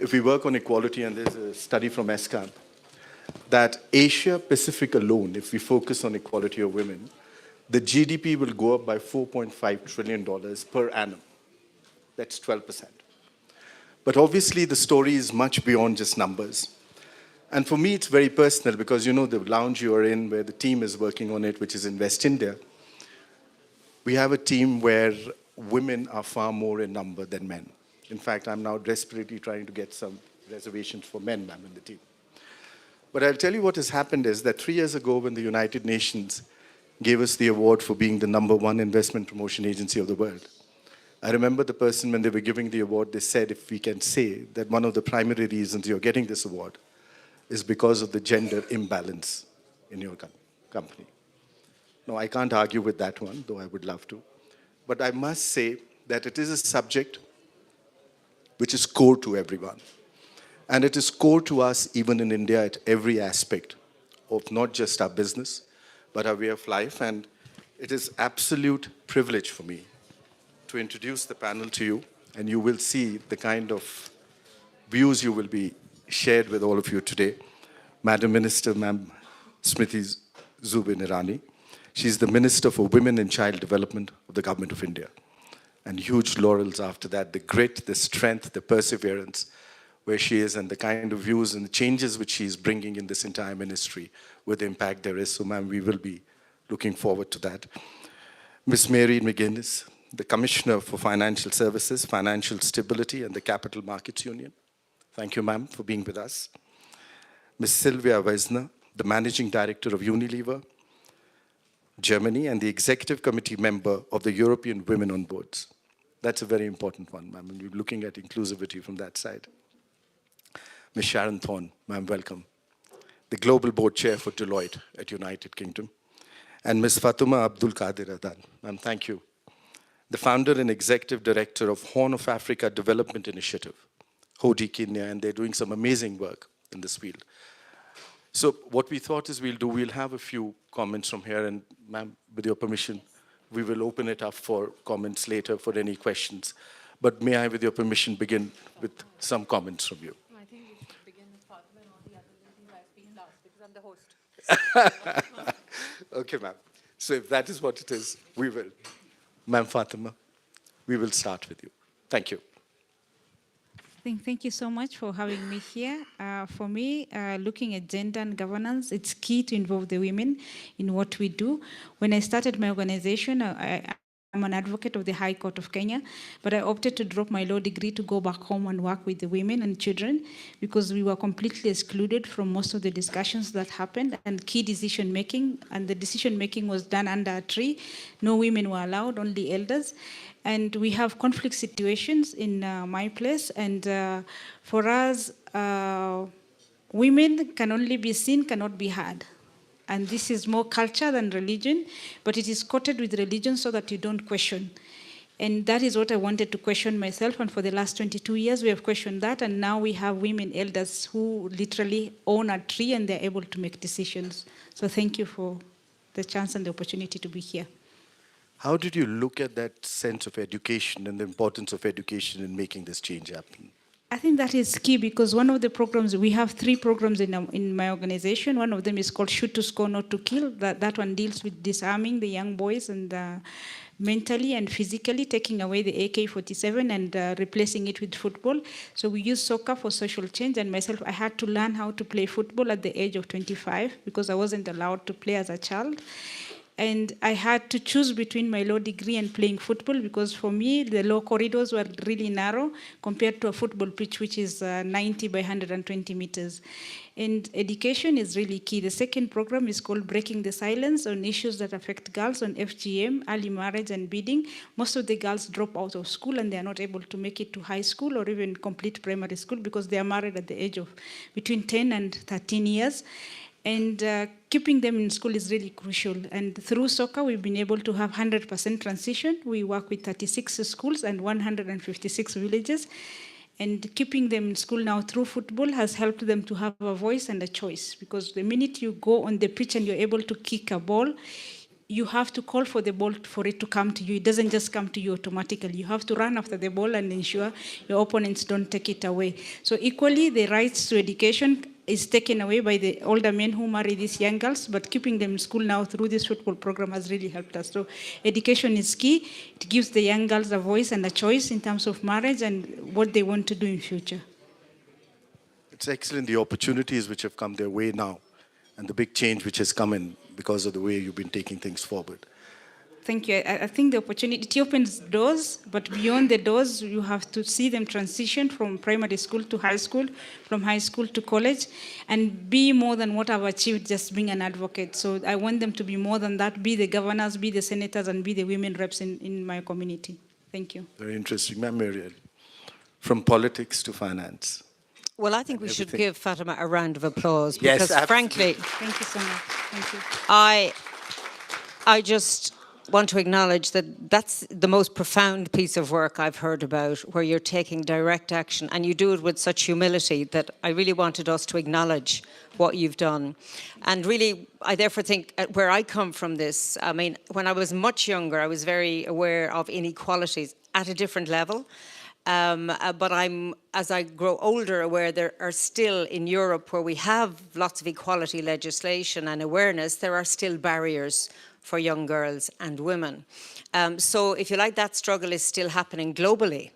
if we work on equality, and there's a study from ESCAM, that Asia Pacific alone, if we focus on equality of women, the GDP will go up by $4.5 trillion per annum. That's 12%. But obviously, the story is much beyond just numbers. And for me, it's very personal because, you know, the lounge you are in, where the team is working on it, which is in West India, we have a team where women are far more in number than men. In fact, I'm now desperately trying to get some reservations for men, ma'am, in the team. But I'll tell you what has happened is that 3 years ago, when the United Nations gave us the award for being the #1 investment promotion agency of the world, I remember the person, when they were giving the award, they said, if we can say that one of the primary reasons you're getting this award is because of the gender imbalance in your company. No, I can't argue with that one, though I would love to. But I must say that it is a subject which is core to everyone. And it is core to us even in India at every aspect of not just our business, but our way of life. And it is absolute privilege for me to introduce the panel to you, and you will see the kind of views you will be shared with all of you today. Madam Minister, Ma'am Smriti Zubin Irani. She's the Minister for Women and Child Development of the Government of India. And huge laurels after that, the grit, the strength, the perseverance, where she is, and the kind of views and the changes which she is bringing in this entire ministry with the impact there is. So, ma'am, we will be looking forward to that. Ms. Mary McGuinness, the Commissioner for Financial Services, Financial Stability, and the Capital Markets Union. Thank you, ma'am, for being with us. Ms. Sylvia Weisner, the Managing Director of Unilever, Germany, and the Executive Committee member of the European Women on Boards. That's a very important one, ma'am, and we're looking at inclusivity from that side. Ms. Sharon Thorne, ma'am, welcome. The Global Board Chair for Deloitte at United Kingdom. And Ms. Fatuma Abdul Qadir Adan, ma'am, thank you. The founder and executive director of Horn of Africa Development Initiative, HODI Kenya, and they're doing some amazing work in this field. So what we thought is we'll have a few comments from here, and ma'am, with your permission, we will open it up for comments later for any questions. But may I, with your permission, begin with some comments from you? I think we should begin with Fatuma and all the other ladies who are speaking last, because I'm the host. Okay, ma'am. So if that is what it is, we will. Ma'am Fatuma, we will start with you. Thank you. Thank you so much for having me here. For me, looking at gender and governance, it's key to involve the women in what we do. When I started my organization, I'm an advocate of the High Court of Kenya, but I opted to drop my law degree to go back home and work with the women and children because we were completely excluded from most of the discussions that happened and key decision making, and the decision making was done under a tree. No women were allowed, only elders. And we have conflict situations in my place, and for us, women can only be seen, cannot be heard. And this is more culture than religion, but it is coated with religion so that you don't question. And that is what I wanted to question myself, and for the last 22 years we have questioned that, and now we have women elders who literally own a tree and they're able to make decisions. So thank you for the chance and the opportunity to be here. How did you look at that sense of education and the importance of education in making this change happen? I think that is key because one of the programs, we have 3 programs in my organization. One of them is called Shoot to Score, Not to Kill. That one deals with disarming the young boys and mentally and physically, taking away the AK-47 and replacing it with football. So we use soccer for social change, and myself, I had to learn how to play football at the age of 25 because I wasn't allowed to play as a child. And I had to choose between my law degree and playing football because for me, the law corridors were really narrow compared to a football pitch, which is 90 by 120 meters. And education is really key. The second program is called Breaking the Silence on issues that affect girls on FGM, early marriage and bidding. Most of the girls drop out of school and they are not able to make it to high school or even complete primary school because they are married at the age of between 10 and 13 years. And keeping them in school is really crucial. And through soccer, we've been able to have 100% transition. We work with 36 schools and 156 villages. And keeping them in school now through football has helped them to have a voice and a choice. Because the minute you go on the pitch and you're able to kick a ball, you have to call for the ball for it to come to you. It doesn't just come to you automatically. You have to run after the ball and ensure your opponents don't take it away. So equally, the rights to education is taken away by the older men who marry these young girls, but keeping them in school now through this football program has really helped us. So education is key. It gives the young girls a voice and a choice in terms of marriage and what they want to do in future. It's excellent, the opportunities which have come their way now and the big change which has come in because of the way you've been taking things forward. Thank you. I think the opportunity, it opens doors, but beyond the doors, you have to see them transition from primary school to high school, from high school to college, and be more than what I've achieved just being an advocate. So I want them to be more than that, be the governors, be the senators, and be the women reps in my community. Thank you. Very interesting. Ma'am Muriel, from politics to finance. Well, I think we should everything. give Fatuma a round of applause Yes, because, absolutely. frankly, Thank you so much. Thank you. I just want to acknowledge that that's the most profound piece of work I've heard about, where you're taking direct action, and you do it with such humility that I really wanted us to acknowledge what you've done. And really, I therefore think where I come from this, I mean, when I was much younger, I was very aware of inequalities at a different level. But I'm, as I grow older, aware there are still in Europe, where we have lots of equality legislation and awareness, there are still barriers for young girls and women. So if you like, that struggle is still happening globally.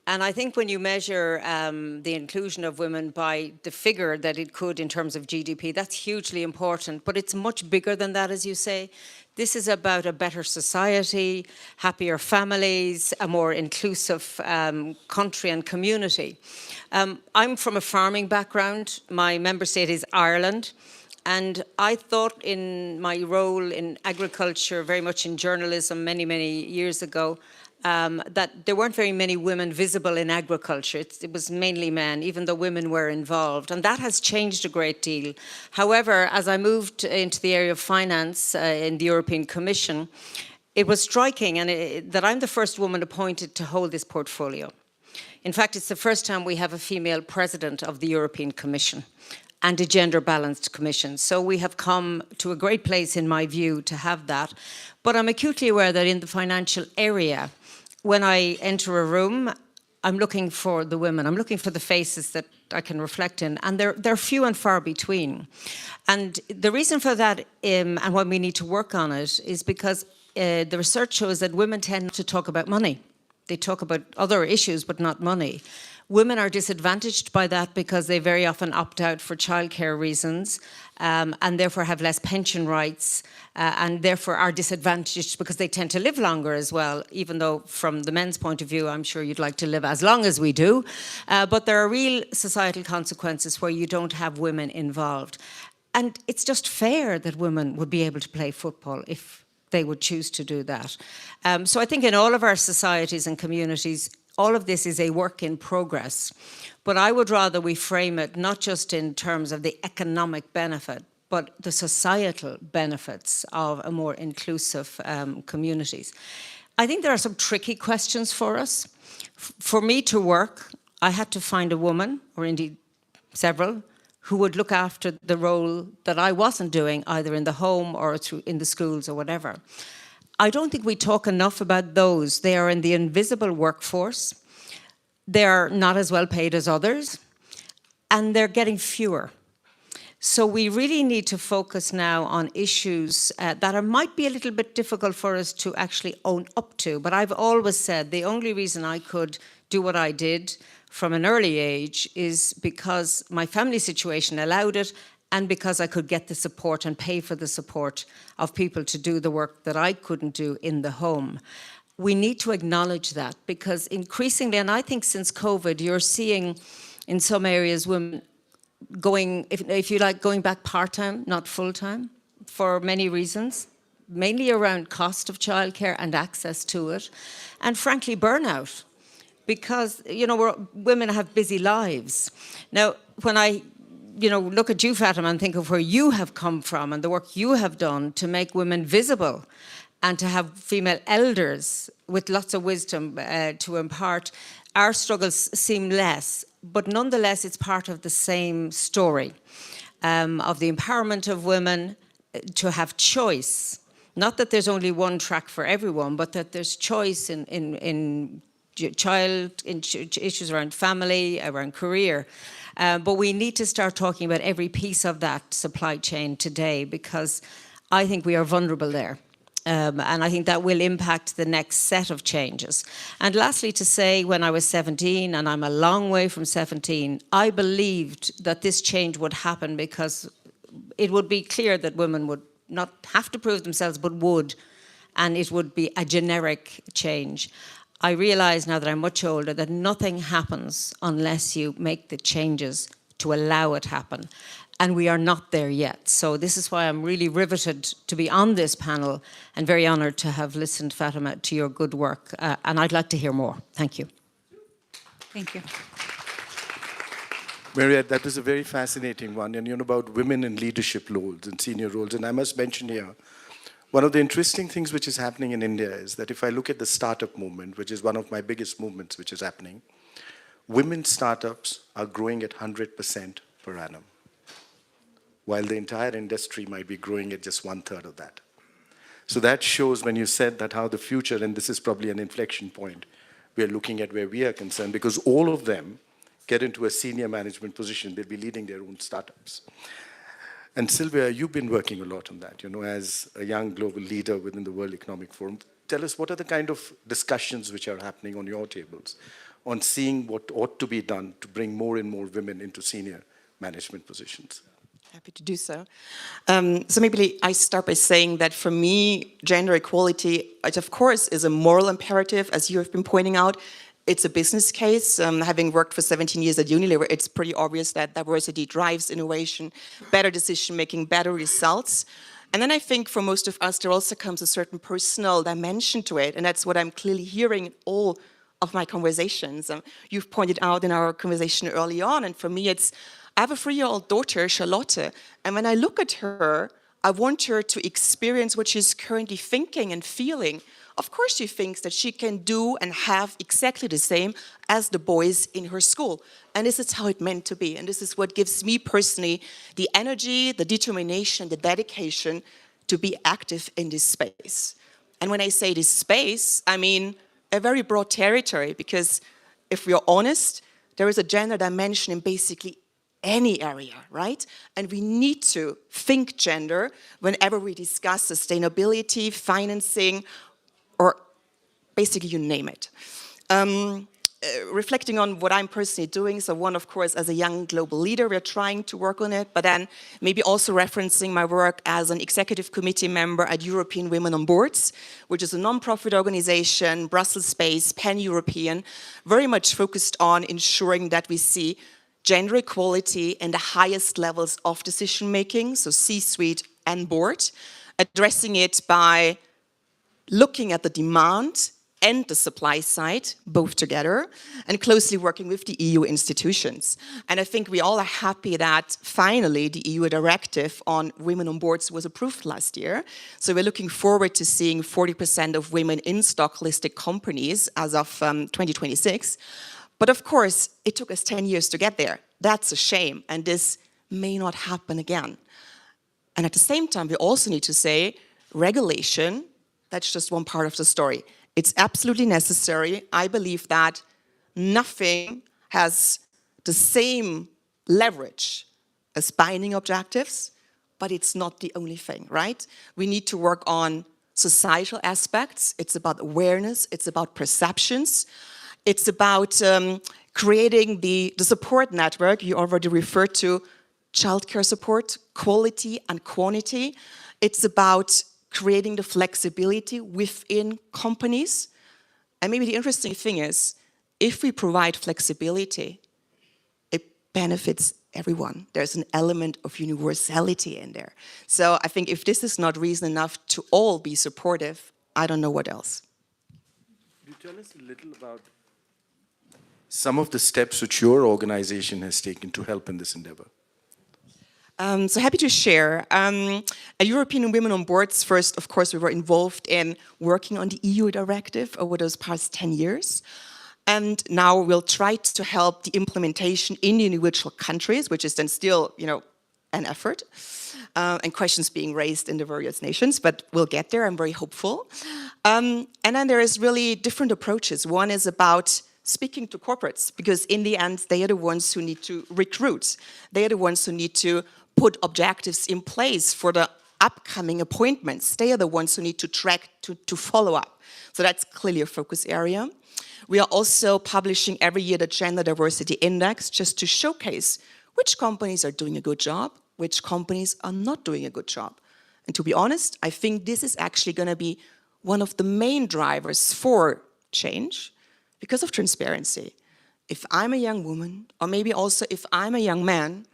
And I think when you measure the inclusion of women by the figure that it could in terms of GDP, that's hugely important. But it's much bigger than that, as you say. This is about a better society, happier families, a more inclusive country and community. I'm from a farming background. My member state is Ireland. And I thought in my role in agriculture, very much in journalism many, many years ago, that there weren't very many women visible in agriculture. It was mainly men, even though women were involved. And that has changed a great deal. However, as I moved into the area of finance in the European Commission, it was striking that I'm the first woman appointed to hold this portfolio. In fact, it's the first time we have a female president of the European Commission and a gender-balanced commission. So we have come to a great place, in my view, to have that. But I'm acutely aware that in the financial area, when I enter a room, I'm looking for the women. I'm looking for the faces that I can reflect in, and they're few and far between. And the reason for that, and why we need to work on it, is because the research shows that women tend to talk about money. They talk about other issues, but not money. Women are disadvantaged by that because they very often opt out for childcare reasons and therefore have less pension rights and therefore are disadvantaged because they tend to live longer as well, even though from the men's point of view, I'm sure you'd like to live as long as we do. But there are real societal consequences where you don't have women involved. And it's just fair that women would be able to play football if they would choose to do that. So I think in all of our societies and communities, all of this is a work in progress, but I would rather we frame it not just in terms of the economic benefit, but the societal benefits of a more inclusive communities. I think there are some tricky questions for us. For me to work, I had to find a woman, or indeed several, who would look after the role that I wasn't doing, either in the home or in the schools or whatever. I don't think we talk enough about those. They are in the invisible workforce. They're not as well paid as others, and they're getting fewer. So we really need to focus now on issues that might be a little bit difficult for us to actually own up to. But I've always said the only reason I could do what I did from an early age is because my family situation allowed it, and because I could get the support and pay for the support of people to do the work that I couldn't do in the home. We need to acknowledge that, because increasingly, and I think since COVID, you're seeing in some areas women going, if you like, going back part-time, not full-time, for many reasons, mainly around cost of childcare and access to it, and frankly, burnout, because, you know, women have busy lives. Now, when I look at you, Fatuma, and think of where you have come from and the work you have done to make women visible and to have female elders with lots of wisdom to impart, our struggles seem less, but nonetheless, it's part of the same story of the empowerment of women to have choice, Not that there's only one track for everyone, but that there's choice in issues around family, around career. But we need to start talking about every piece of that supply chain today, because I think we are vulnerable there. And I think that will impact the next set of changes. And lastly, to say, when I was 17, and I'm a long way from 17, I believed that this change would happen because it would be clear that women would not have to prove themselves, but would, and it would be a generic change. I realise now that I'm much older that nothing happens unless you make the changes to allow it happen. And we are not there yet. So this is why I'm really riveted to be on this panel and very honoured to have listened, Fatuma, to your good work. And I'd like to hear more. Thank you. Thank you. Mariette, that was a very fascinating one, and about women in leadership roles and senior roles. And I must mention here, one of the interesting things which is happening in India is that if I look at the startup movement, which is one of my biggest movements which is happening, women startups are growing at 100% per annum, while the entire industry might be growing at just 1/3 of that. So that shows, when you said that, how the future, and this is probably an inflection point, we are looking at where we are concerned, because all of them get into a senior management position, they'll be leading their own startups. And Sylvia, you've been working a lot on that, as a young global leader within the World Economic Forum. Tell us, what are the kind of discussions which are happening on your tables on seeing what ought to be done to bring more and more women into senior management positions? Happy to do so. So maybe I start by saying that for me, gender equality, it of course is a moral imperative, as you have been pointing out. It's a business case. Having worked for 17 years at Unilever, it's pretty obvious that diversity drives innovation, better decision-making, better results. And then I think for most of us, there also comes a certain personal dimension to it, and that's what I'm clearly hearing in all of my conversations. You've pointed out in our conversation early on, and for me it's, I have a 3-year-old daughter, Charlotte, and when I look at her, I want her to experience what she's currently thinking and feeling. Of course she thinks that she can do and have exactly the same as the boys in her school. And this is how it's meant to be. And this is what gives me personally the energy, the determination, the dedication to be active in this space. And when I say this space, I mean a very broad territory, because if we are honest, there is a gender dimension in basically any area, right? And we need to think gender whenever we discuss sustainability, financing, or basically you name it. Reflecting on what I'm personally doing, so one, of course, as a young global leader, we're trying to work on it, but then maybe also referencing my work as an executive committee member at European Women on Boards, which is a non-profit organization, Brussels-based, pan-European, very much focused on ensuring that we see gender equality in the highest levels of decision-making, so C-suite and board, addressing it by looking at the demand and the supply side, both together, and closely working with the EU institutions. And I think we all are happy that finally the EU directive on women on boards was approved last year. So we're looking forward to seeing 40% of women in stock-listed companies as of 2026. But of course, it took us 10 years to get there. That's a shame, and this may not happen again. And at the same time, we also need to say regulation, that's just one part of the story. It's absolutely necessary. I believe that nothing has the same leverage as binding objectives, but it's not the only thing, right? We need to work on societal aspects. It's about awareness. It's about perceptions. It's about creating the support network. You already referred to childcare support, quality and quantity. It's about creating the flexibility within companies. And maybe the interesting thing is, if we provide flexibility, it benefits everyone. There's an element of universality in there. So I think if this is not reason enough to all be supportive, I don't know what else. Could you tell us a little about some of the steps which your organization has taken to help in this endeavor? So happy to share. At European Women on Boards, first, of course, we were involved in working on the EU directive over those past 10 years. And now we'll try to help the implementation in the individual countries, which is then still, and effort, and questions being raised in the various nations, but we'll get there. I'm very hopeful. And then there is really different approaches. One is about speaking to corporates, because in the end, they are the ones who need to recruit. They are the ones who need to put objectives in place for the upcoming appointments. They are the ones who need to track, to follow up. So that's clearly a focus area. We are also publishing every year the Gender Diversity Index, just to showcase which companies are doing a good job, which companies are not doing a good job. And to be honest, I think this is actually going to be one of the main drivers for change because of transparency. If I'm a young woman, or maybe also if I'm a young man,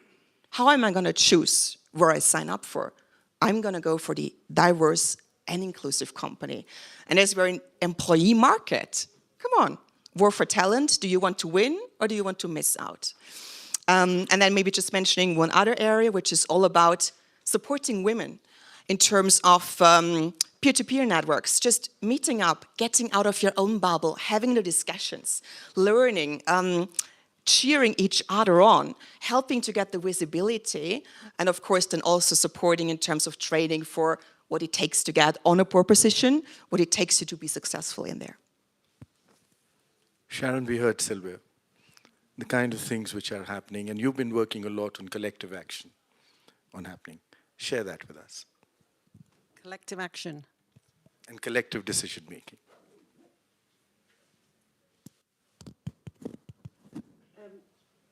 how am I going to choose where I sign up for? I'm going to go for the diverse and inclusive company. And as we're an employee market, come on, war for talent, do you want to win or do you want to miss out? And then maybe just mentioning one other area, which is all about supporting women in terms of peer-to-peer networks, just meeting up, getting out of your own bubble, having the discussions, learning, cheering each other on, helping to get the visibility, and of course then also supporting in terms of training for what it takes to get on a poor position, what it takes you to be successful in there. Sharon, we heard Sylvia, the kind of things which are happening, and you've been working a lot on collective action on happening. Share that with us. Collective action. And collective decision making.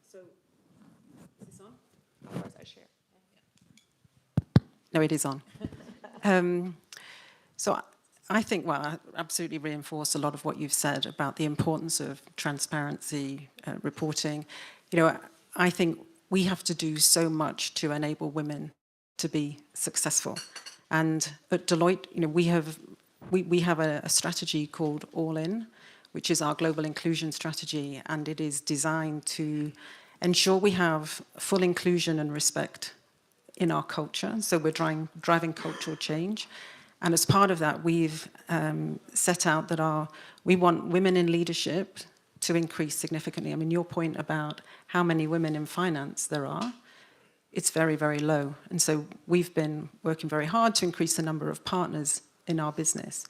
So, is this on? Of course, I share. No, it is on. So I think, well, I absolutely reinforce a lot of what you've said about the importance of transparency, reporting. You know, I think we have to do so much to enable women to be successful. And at Deloitte, you know, we have a strategy called All In, which is our global inclusion strategy, and it is designed to ensure we have full inclusion and respect in our culture. So we're driving cultural change. And as part of that, we've set out that we want women in leadership to increase significantly. I mean, your point about how many women in finance there are, it's very, very low. And so we've been working very hard to increase the number of partners in our business.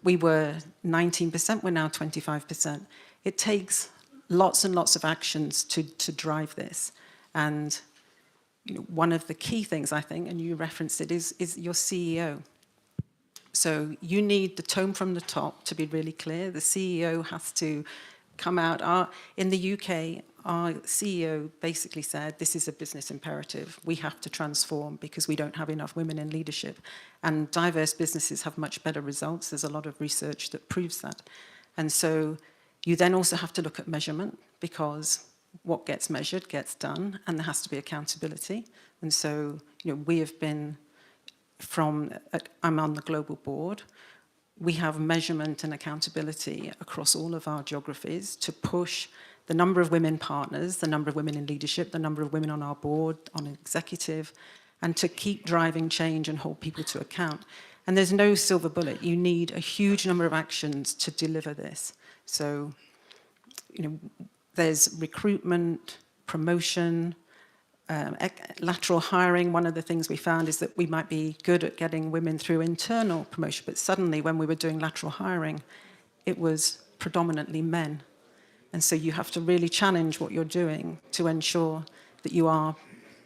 We were 19%, we're now 25%. It takes lots and lots of actions to drive this. And you know, one of the key things, I think, and you referenced it, is your CEO. So you need the tone from the top to be really clear. The CEO has to come out. In the UK, our CEO basically said, this is a business imperative. We have to transform because we don't have enough women in leadership. And diverse businesses have much better results. There's a lot of research that proves that. And so you then also have to look at measurement, because what gets measured gets done, and there has to be accountability. And so, you know, we have been I'm on the global board. We have measurement and accountability across all of our geographies to push the number of women partners, the number of women in leadership, the number of women on our board, on executive, and to keep driving change and hold people to account. And there's no silver bullet. You need a huge number of actions to deliver this. So, you know, there's recruitment, promotion, lateral hiring. One of the things we found is that we might be good at getting women through internal promotion, but suddenly when we were doing lateral hiring, it was predominantly men. And so you have to really challenge what you're doing to ensure that you are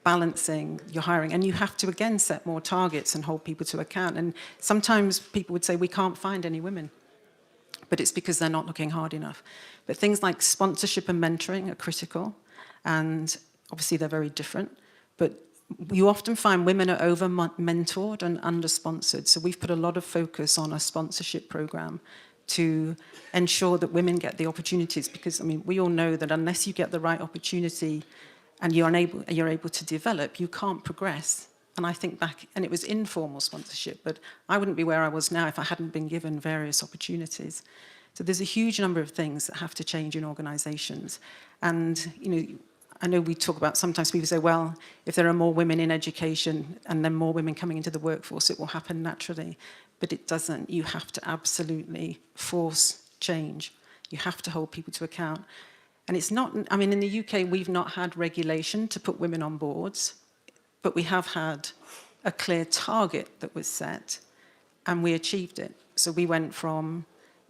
balancing your hiring. And you have to, again, set more targets and hold people to account. And sometimes people would say, we can't find any women, but it's because they're not looking hard enough. But things like sponsorship and mentoring are critical. And obviously, they're very different, but you often find women are over-mentored and under-sponsored. So we've put a lot of focus on a sponsorship program to ensure that women get the opportunities, because, I mean, we all know that unless you get the right opportunity and you're able to develop, you can't progress. And I think back, and it was informal sponsorship, but I wouldn't be where I was now if I hadn't been given various opportunities. So there's a huge number of things that have to change in organizations. And, you know, I know we talk about, sometimes people say, well, if there are more women in education and then more women coming into the workforce, it will happen naturally. But it doesn't. You have to absolutely force change. You have to hold people to account. And it's not, I mean, in the UK, we've not had regulation to put women on boards. but we have had a clear target that was set, and we achieved it. So we went from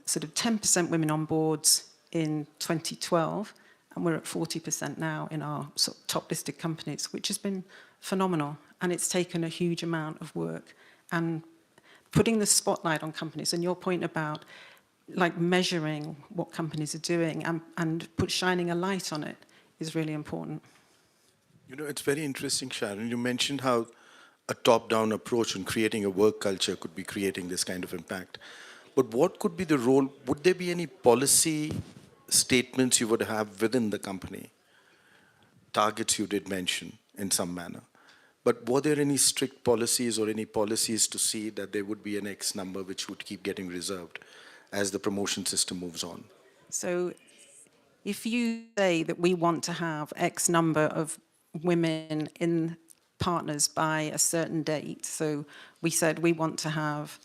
sort of 10% women on boards in 2012, and we're at 40% now in our sort of top listed companies, which has been phenomenal. And it's taken a huge amount of work and putting the spotlight on companies. And your point about like measuring what companies are doing and shining a light on it is really important. You know, it's very interesting, Sharon. You mentioned how a top-down approach in creating a work culture could be creating this kind of impact. But what could be the role? Would there be any policy statements you would have within the company? Targets you did mention in some manner. But were there any strict policies or any policies to see that there would be an X number which would keep getting reserved as the promotion system moves on? So if you say that we want to have X number of women in partners by a certain date, so we said we want to have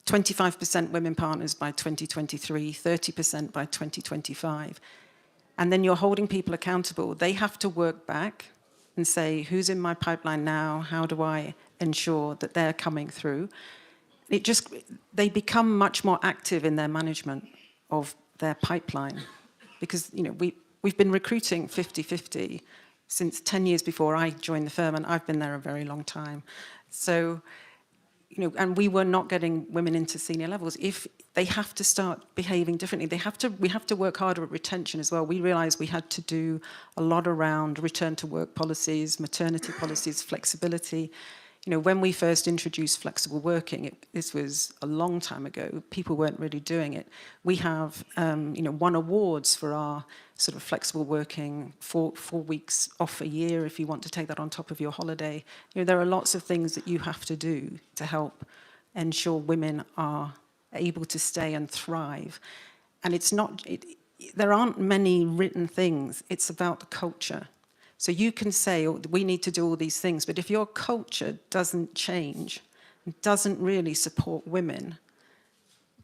25% women partners by 2023, 30% by 2025, and then you're holding people accountable, they have to work back and say, who's in my pipeline now? How do I ensure that they're coming through? They become much more active in their management of their pipeline, because we've been recruiting 50-50 since 10 years before I joined the firm, and I've been there a very long time. So, and we were not getting women into senior levels. If they have to start behaving differently, we have to work harder at retention as well. We realized we had to do a lot around return to work policies, maternity policies, flexibility. When we first introduced flexible working, this was a long time ago, people weren't really doing it. We have, won awards for our sort of flexible working, 4 weeks off a year if you want to take that on top of your holiday. There are lots of things that you have to do to help ensure women are able to stay and thrive. And there aren't many written things, it's about the culture. So you can say, oh, we need to do all these things, but if your culture doesn't change, doesn't really support women,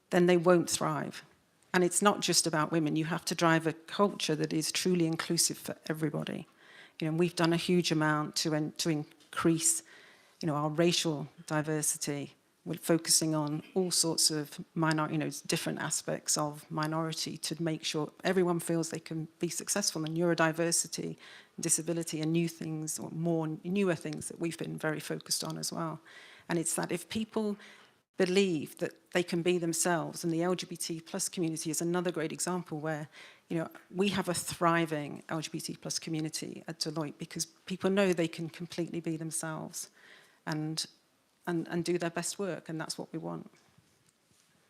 then they won't thrive. And it's not just about women. You have to drive a culture that is truly inclusive for everybody. We've done a huge amount to increase, our racial diversity. We're focusing on all sorts of different aspects of minority to make sure everyone feels they can be successful. And neurodiversity, disability, and new things, or newer things that we've been very focused on as well. And it's that if people believe that they can be themselves, and the LGBT plus community is another great example where, we have a thriving LGBT plus community at Deloitte because people know they can completely be themselves and do their best work, and that's what we want.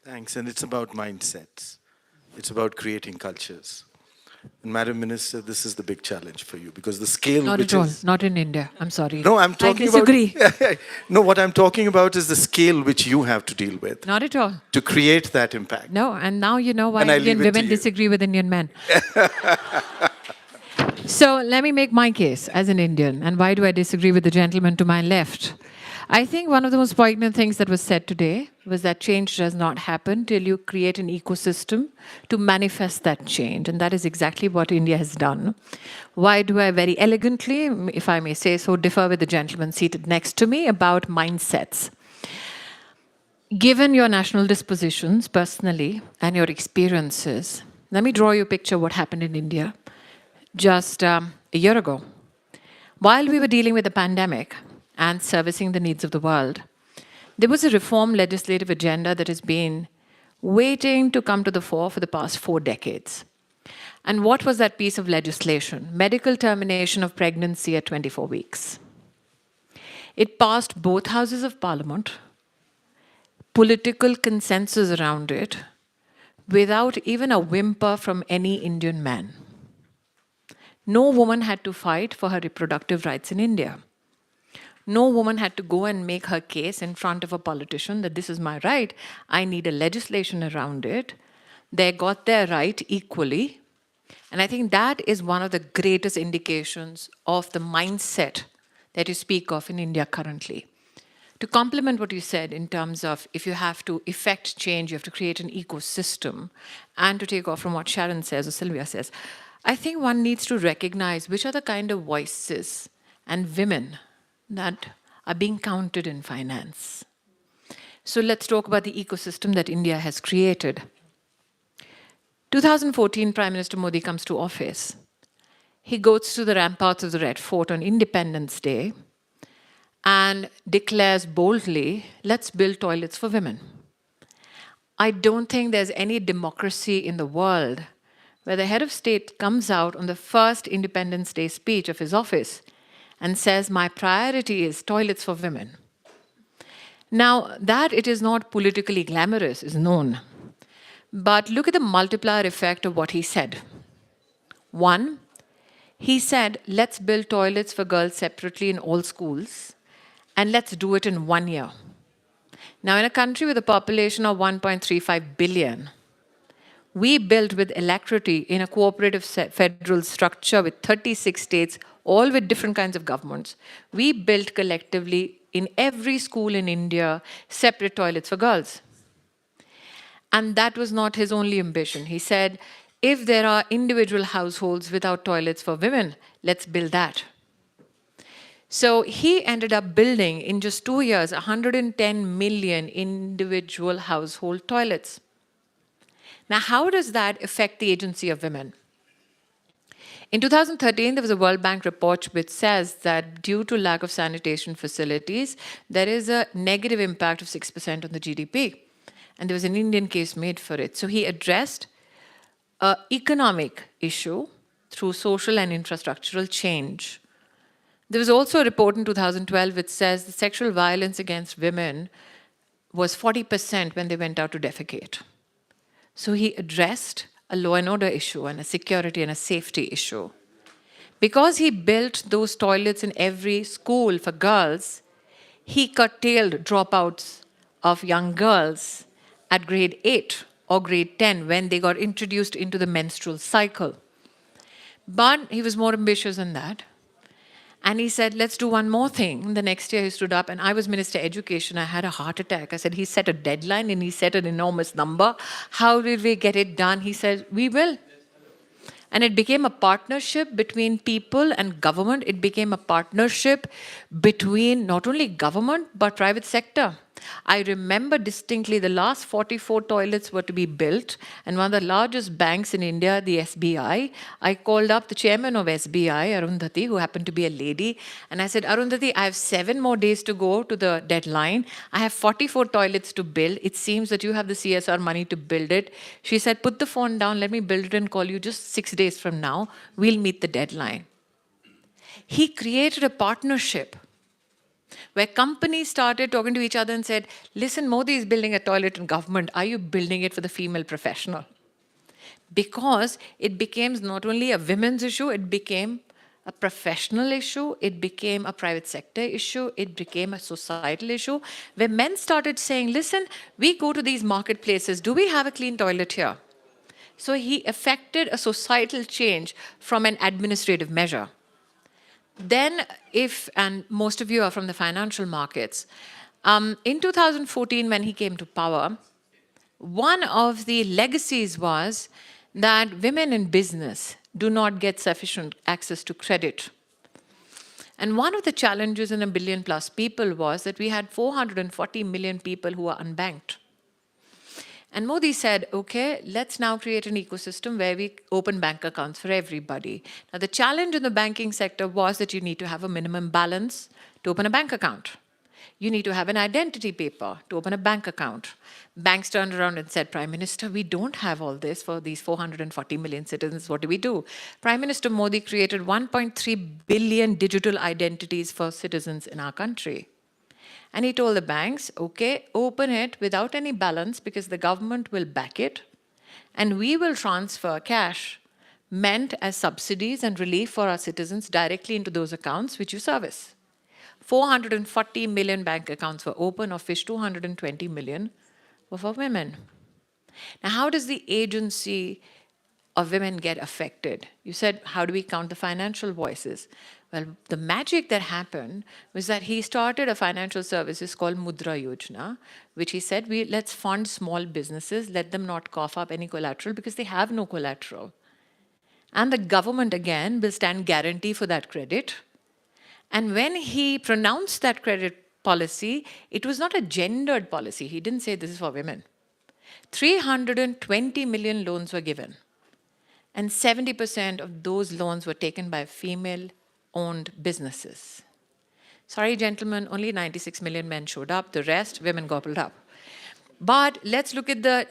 Thanks, and it's about mindsets. It's about creating cultures. And Madam Minister, this is the big challenge for you because the scale Not which at all. is... Not in India. I'm sorry. No, I'm talking about... I disagree. No, what I'm talking about is the scale which you have to deal with. Not at all. To create that impact. No, and now you know why And I Indian leave it to women you. disagree with Indian men. So let me make my case as an Indian. And why do I disagree with the gentleman to my left? I think one of the most poignant things that was said today was that change does not happen till you create an ecosystem to manifest that change. And that is exactly what India has done. Why do I very elegantly, if I may say so, differ with the gentleman seated next to me about mindsets? Given your national dispositions personally and your experiences, let me draw you a picture of what happened in India just a year ago. While we were dealing with the pandemic and servicing the needs of the world, there was a reform legislative agenda that has been waiting to come to the fore for the past 4 decades. And what was that piece of legislation? Medical termination of pregnancy at 24 weeks. It passed both houses of parliament, political consensus around it, without even a whimper from any Indian man. No woman had to fight for her reproductive rights in India. No woman had to go and make her case in front of a politician that this is my right, I need a legislation around it. They got their right equally. And I think that is one of the greatest indications of the mindset that you speak of in India currently. To complement what you said in terms of if you have to effect change, you have to create an ecosystem, and to take off from what Sharon says or Sylvia says, I think one needs to recognize which are the kind of voices and women that are being counted in finance. So let's talk about the ecosystem that India has created. 2014, Prime Minister Modi comes to office. He goes to the ramparts of the Red Fort on Independence Day and declares boldly, let's build toilets for women. I don't think there's any democracy in the world where the head of state comes out on the first Independence Day speech of his office and says, my priority is toilets for women. Now, that it is not politically glamorous is known. But look at the multiplier effect of what he said. One, he said, let's build toilets for girls separately in all schools, and let's do it in 1 year. Now, in a country with a population of 1.35 billion, we built with alacrity in a cooperative federal structure with 36 states, all with different kinds of governments. We built collectively in every school in India separate toilets for girls. And that was not his only ambition. He said, if there are individual households without toilets for women, let's build that. So he ended up building, in just 2 years, 110 million individual household toilets. Now, how does that affect the agency of women? In 2013, there was a World Bank report which says that due to lack of sanitation facilities, there is a negative impact of 6% on the GDP. And there was an Indian case made for it. So he addressed an economic issue through social and infrastructural change. There was also a report in 2012 which says the sexual violence against women was 40% when they went out to defecate. So he addressed a law and order issue and a security and a safety issue. Because he built those toilets in every school for girls, he curtailed dropouts of young girls at grade 8 or grade 10 when they got introduced into the menstrual cycle. But he was more ambitious than that. And he said, let's do one more thing. The next year he stood up, and I was Minister of Education. I had a heart attack. I said, he set a deadline and he set an enormous number. How did we get it done? He said, we will. And it became a partnership between people and government. It became a partnership between not only government, but private sector. I remember distinctly the last 44 toilets were to be built, and one of the largest banks in India, the SBI, I called up the chairman of SBI, Arundhati, who happened to be a lady, and I said, Arundhati, I have 7 more days to go to the deadline. I have 44 toilets to build. It seems that you have the CSR money to build it. She said, put the phone down, let me build it and call you just 6 days from now. We'll meet the deadline. He created a partnership where companies started talking to each other and said, listen, Modi is building a toilet in government. Are you building it for the female professional? Because it became not only a women's issue, it became a professional issue, it became a private sector issue, it became a societal issue, where men started saying, listen, we go to these marketplaces, do we have a clean toilet here? So he effected a societal change from an administrative measure. Then and most of you are from the financial markets, in 2014 when he came to power, one of the legacies was that women in business do not get sufficient access to credit. And one of the challenges in 1 billion plus people was that we had 440 million people who are unbanked. And Modi said, okay, let's now create an ecosystem where we open bank accounts for everybody. Now, the challenge in the banking sector was that you need to have a minimum balance to open a bank account. You need to have an identity paper to open a bank account. Banks turned around and said, Prime Minister, we don't have all this for these 440 million citizens. What do we do? Prime Minister Modi created 1.3 billion digital identities for citizens in our country. And he told the banks, okay, open it without any balance because the government will back it, and we will transfer cash meant as subsidies and relief for our citizens directly into those accounts which you service. 440 million bank accounts were open, of which 220 million were for women. Now, how does the agency of women get affected? You said, how do we count the financial voices? Well, the magic that happened was that he started a financial services called Mudra Yojana, which he said, let's fund small businesses, let them not cough up any collateral because they have no collateral. And the government, again, will stand guarantee for that credit. And when he pronounced that credit policy, it was not a gendered policy. He didn't say this is for women. 320 million loans were given. And 70% of those loans were taken by female-owned businesses. Sorry, gentlemen, only 96 million men showed up. The rest, women gobbled up. But let's look at the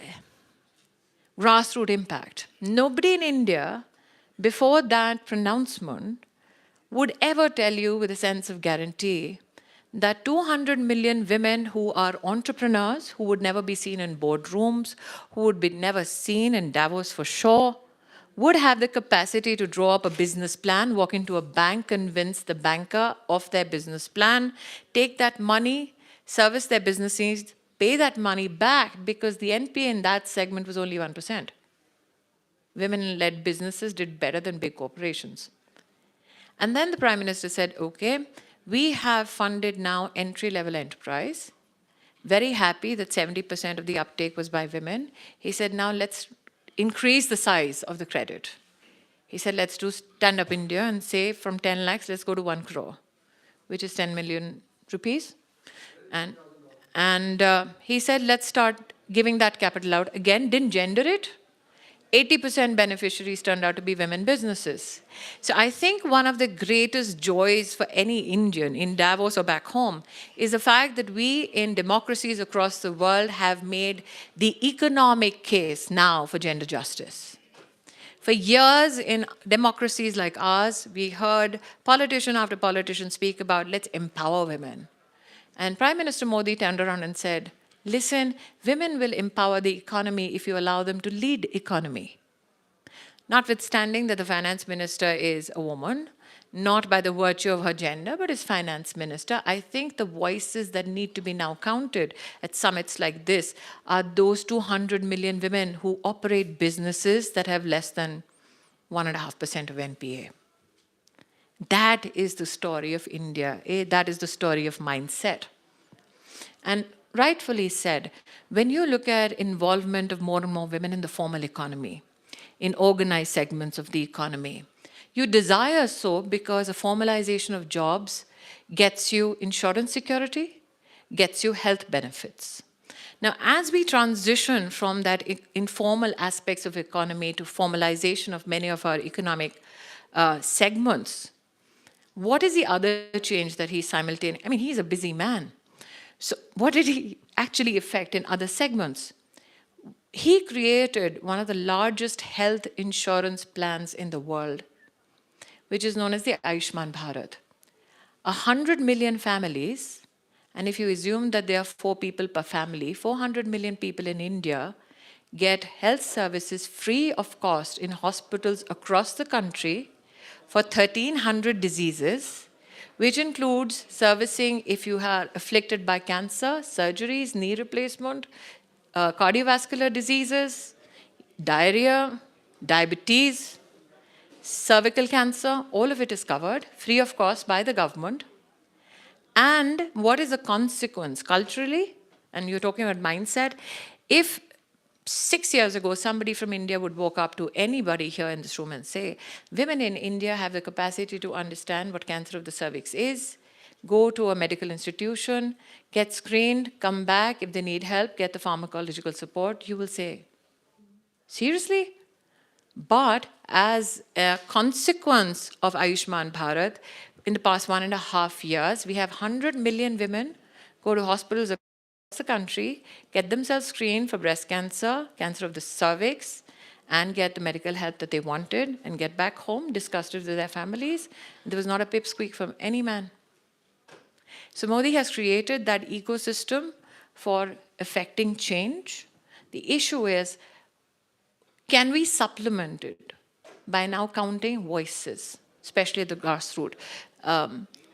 grassroots impact. Nobody in India, before that pronouncement, would ever tell you with a sense of guarantee that 200 million women who are entrepreneurs, who would never be seen in boardrooms, who would be never seen in Davos for sure, would have the capacity to draw up a business plan, walk into a bank, convince the banker of their business plan, take that money, service their business needs, pay that money back, because the NPA in that segment was only 1%. Women-led businesses did better than big corporations. And then the Prime Minister said, okay, we have funded now entry-level enterprise. Very happy that 70% of the uptake was by women. He said, now let's increase the size of the credit. He said, let's do Stand Up India and say from 10 lakhs, let's go to 1 crore, which is 10 million rupees. And he said, let's start giving that capital out. Again, didn't gender it. 80% beneficiaries turned out to be women businesses. So I think one of the greatest joys for any Indian in Davos or back home is the fact that we in democracies across the world have made the economic case now for gender justice. For years in democracies like ours, we heard politician after politician speak about let's empower women. And Prime Minister Modi turned around and said, listen, women will empower the economy if you allow them to lead economy. Notwithstanding that the finance minister is a woman, not by the virtue of her gender, but as finance minister, I think the voices that need to be now counted at summits like this are those 200 million women who operate businesses that have less than 1.5% of NPA. That is the story of India. That is the story of mindset. And rightfully said, when you look at involvement of more and more women in the formal economy, in organized segments of the economy, you desire so because a formalization of jobs gets you insurance security, gets you health benefits. Now, as we transition from that informal aspects of economy to formalization of many of our economic segments, what is the other change that he's simultaneously? I mean, he's a busy man. So what did he actually affect in other segments? He created one of the largest health insurance plans in the world, which is known as the Ayushman Bharat. 100 million families, and if you assume that there are 4 people per family, 400 million people in India get health services free of cost in hospitals across the country for 1,300 diseases, which includes servicing if you are afflicted by cancer, surgeries, knee replacement, cardiovascular diseases, diarrhea, diabetes, cervical cancer, all of it is covered, free of cost by the government. And what is the consequence culturally? And you're talking about mindset. If 6 years ago, somebody from India would walk up to anybody here in this room and say, women in India have the capacity to understand what cancer of the cervix is, go to a medical institution, get screened, come back, if they need help, get the pharmacological support, you will say, seriously? But as a consequence of Ayushman Bharat, in the past 1.5 years, we have 100 million women go to hospitals across the country, get themselves screened for breast cancer, cancer of the cervix, and get the medical help that they wanted, and get back home, discussed it with their families. There was not a pipsqueak from any man. So Modi has created that ecosystem for affecting change. The issue is, can we supplement it by now counting voices, especially at the grassroots?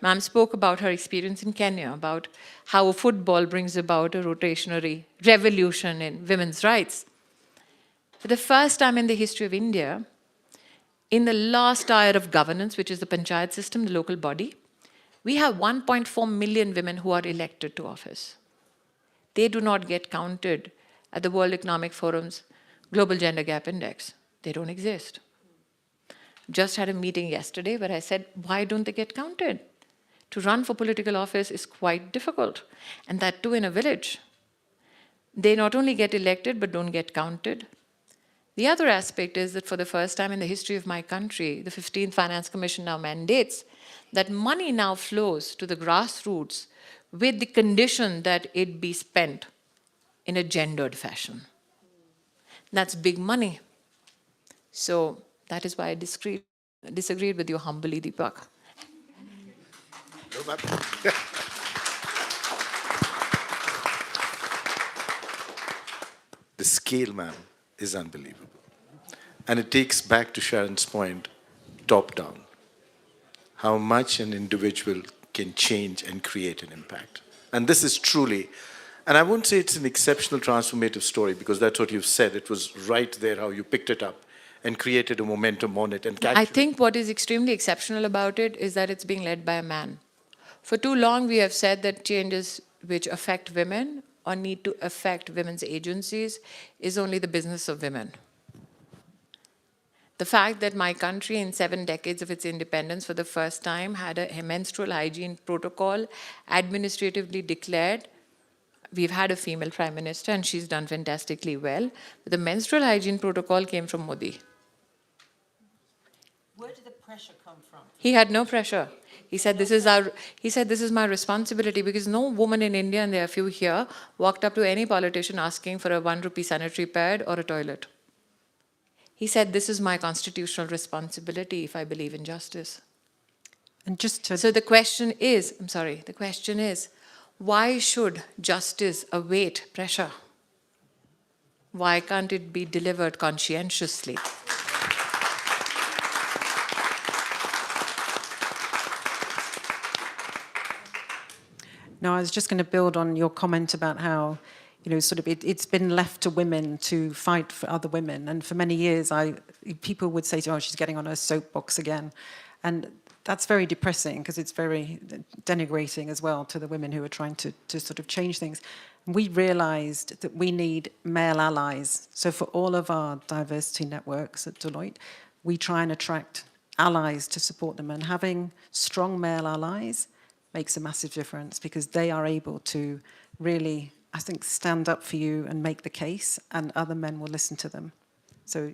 Ma'am spoke about her experience in Kenya, about how football brings about a rotationary revolution in women's rights. For the first time in the history of India, in the last tier of governance, which is the panchayat system, the local body, we have 1.4 million women who are elected to office. They do not get counted at the World Economic Forum's Global Gender Gap Index. They don't exist. Just had a meeting yesterday where I said, why don't they get counted? to run for political office is quite difficult, and that too in a village. They not only get elected but don't get counted. The other aspect is that for the first time in the history of my country, the 15th Finance Commission now mandates that money now flows to the grassroots with the condition that it be spent in a gendered fashion. That's big money. So that is why I disagreed with you humbly, Deepak. The scale, ma'am, is unbelievable. And it takes back to Sharon's point, top down. How much an individual can change and create an impact. And this is truly, and I won't say it's an exceptional transformative story because that's what you've said. It was right there how you picked it up and created a momentum on it. And I think what is extremely exceptional about it is that it's being led by a man. For too long, we have said that changes which affect women or need to affect women's agencies is only the business of women. The fact that my country in 7 decades of its independence for the first time had a menstrual hygiene protocol administratively declared. We've had a female prime minister and she's done fantastically well. But the menstrual hygiene protocol came from Modi. Where did the pressure come from? He had no pressure. He said, this is my responsibility, because no woman in India, and there are few here, walked up to any politician asking for a 1 rupee sanitary pad or a toilet. He said, this is my constitutional responsibility if I believe in justice. And just to... So the question is, why should justice await pressure? Why can't it be delivered conscientiously? No, I was just going to build on your comment about how, you know, sort of it's been left to women to fight for other women. And for many years, people would say, oh, she's getting on her soapbox again. And that's very depressing because it's very denigrating as well to the women who are trying to sort of change things. And we realized that we need male allies. So for all of our diversity networks at Deloitte, we try and attract allies to support them. And having strong male allies makes a massive difference because they are able to really, I think, stand up for you and make the case, and other men will listen to them. So,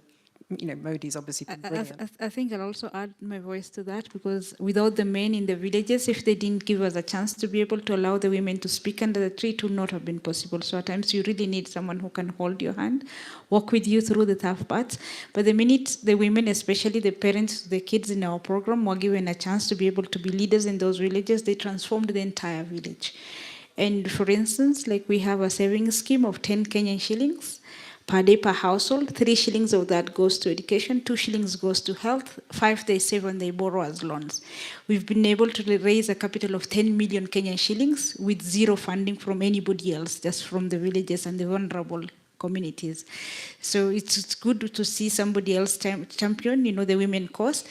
you know, Modi's obviously been brilliant. I think I'll also add my voice to that, because without the men in the villages, if they didn't give us a chance to be able to allow the women to speak under the tree, it would not have been possible. So at times you really need someone who can hold your hand, walk with you through the tough parts. But the minute the women, especially the parents, the kids in our program, were given a chance to be able to be leaders in those villages, they transformed the entire village. And for instance, like we have a savings scheme of 10 Kenyan shillings per day per household. 3 shillings of that goes to education, 2 shillings goes to health, 5 they save and they borrow as loans. We've been able to raise a capital of 10 million Kenyan shillings with zero funding from anybody else, just from the villages and the vulnerable communities. So it's good to see somebody else champion, you know, the women cause.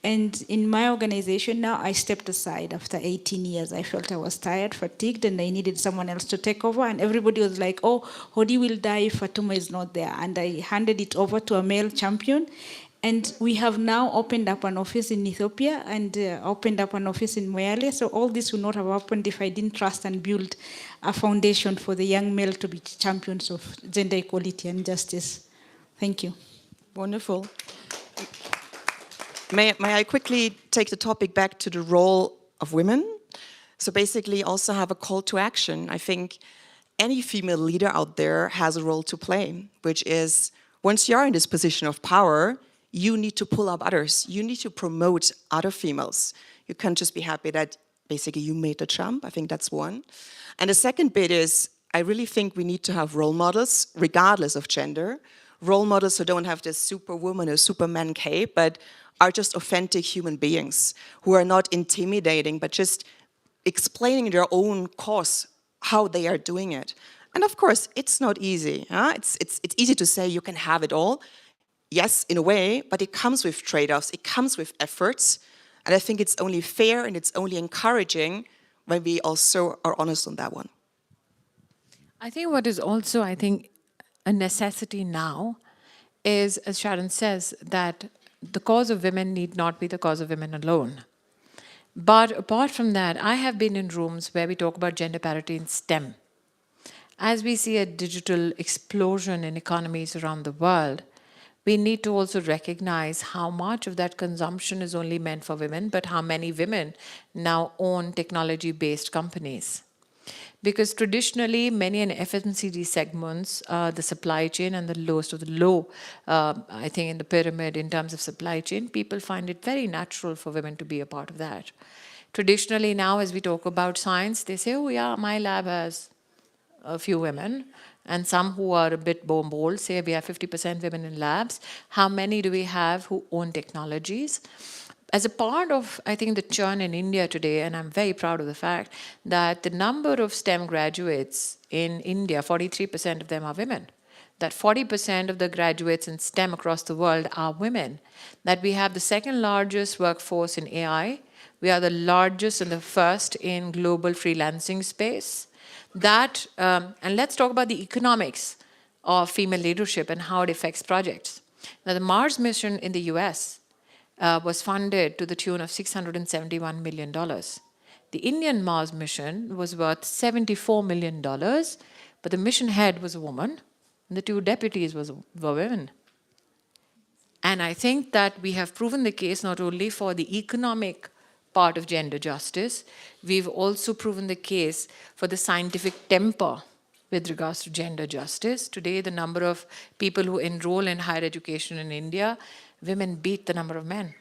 And in my organization now, I stepped aside after 18 years. I felt I was tired, fatigued, and I needed someone else to take over. And everybody was like, oh, Hodi will die if Fatuma is not there. And I handed it over to a male champion. And we have now opened up an office in Ethiopia and opened up an office in Moyale. So all this would not have happened if I didn't trust and build a foundation for the young male to be champions of gender equality and justice. Thank you. Wonderful. May I quickly take the topic back to the role of women? So basically also have a call to action. I think any female leader out there has a role to play, which is once you're in this position of power, you need to pull up others. You need to promote other females. You can't just be happy that basically you made the jump. I think that's one. And the second bit is, I really think we need to have role models, regardless of gender. Role models who don't have this superwoman or superman cape, but are just authentic human beings who are not intimidating, but just explaining their own cause, how they are doing it. And of course, it's not easy. Huh? It's easy to say you can have it all. Yes, in a way, but it comes with trade-offs, it comes with efforts. And I think it's only fair and it's only encouraging when we also are honest on that one. I think what is also, a necessity now is, as Sharon says, that the cause of women need not be the cause of women alone. But apart from that, I have been in rooms where we talk about gender parity in STEM. As we see a digital explosion in economies around the world, we need to also recognize how much of that consumption is only meant for women, but how many women now own technology-based companies. Because traditionally, many in FMCG segments, the supply chain and the lowest of the low, I think in the pyramid in terms of supply chain, people find it very natural for women to be a part of that. Traditionally now, as we talk about science, they say, oh yeah, my lab has a few women, and some who are a bit bold say we have 50% women in labs. How many do we have who own technologies? As a part of, I think, the churn in India today, and I'm very proud of the fact that the number of STEM graduates in India, 43% of them are women. That 40% of the graduates in STEM across the world are women. That we have the second largest workforce in AI. We are the largest and the first in global freelancing space. That, and let's talk about the economics of female leadership and how it affects projects. Now, the Mars mission in the US was funded to the tune of $671 million. The Indian Mars mission was worth $74 million, but the mission head was a woman, and the two deputies were women. And I think that we have proven the case not only for the economic part of gender justice, we've also proven the case for the scientific temper with regards to gender justice. Today, the number of people who enroll in higher education in India, women beat the number of men.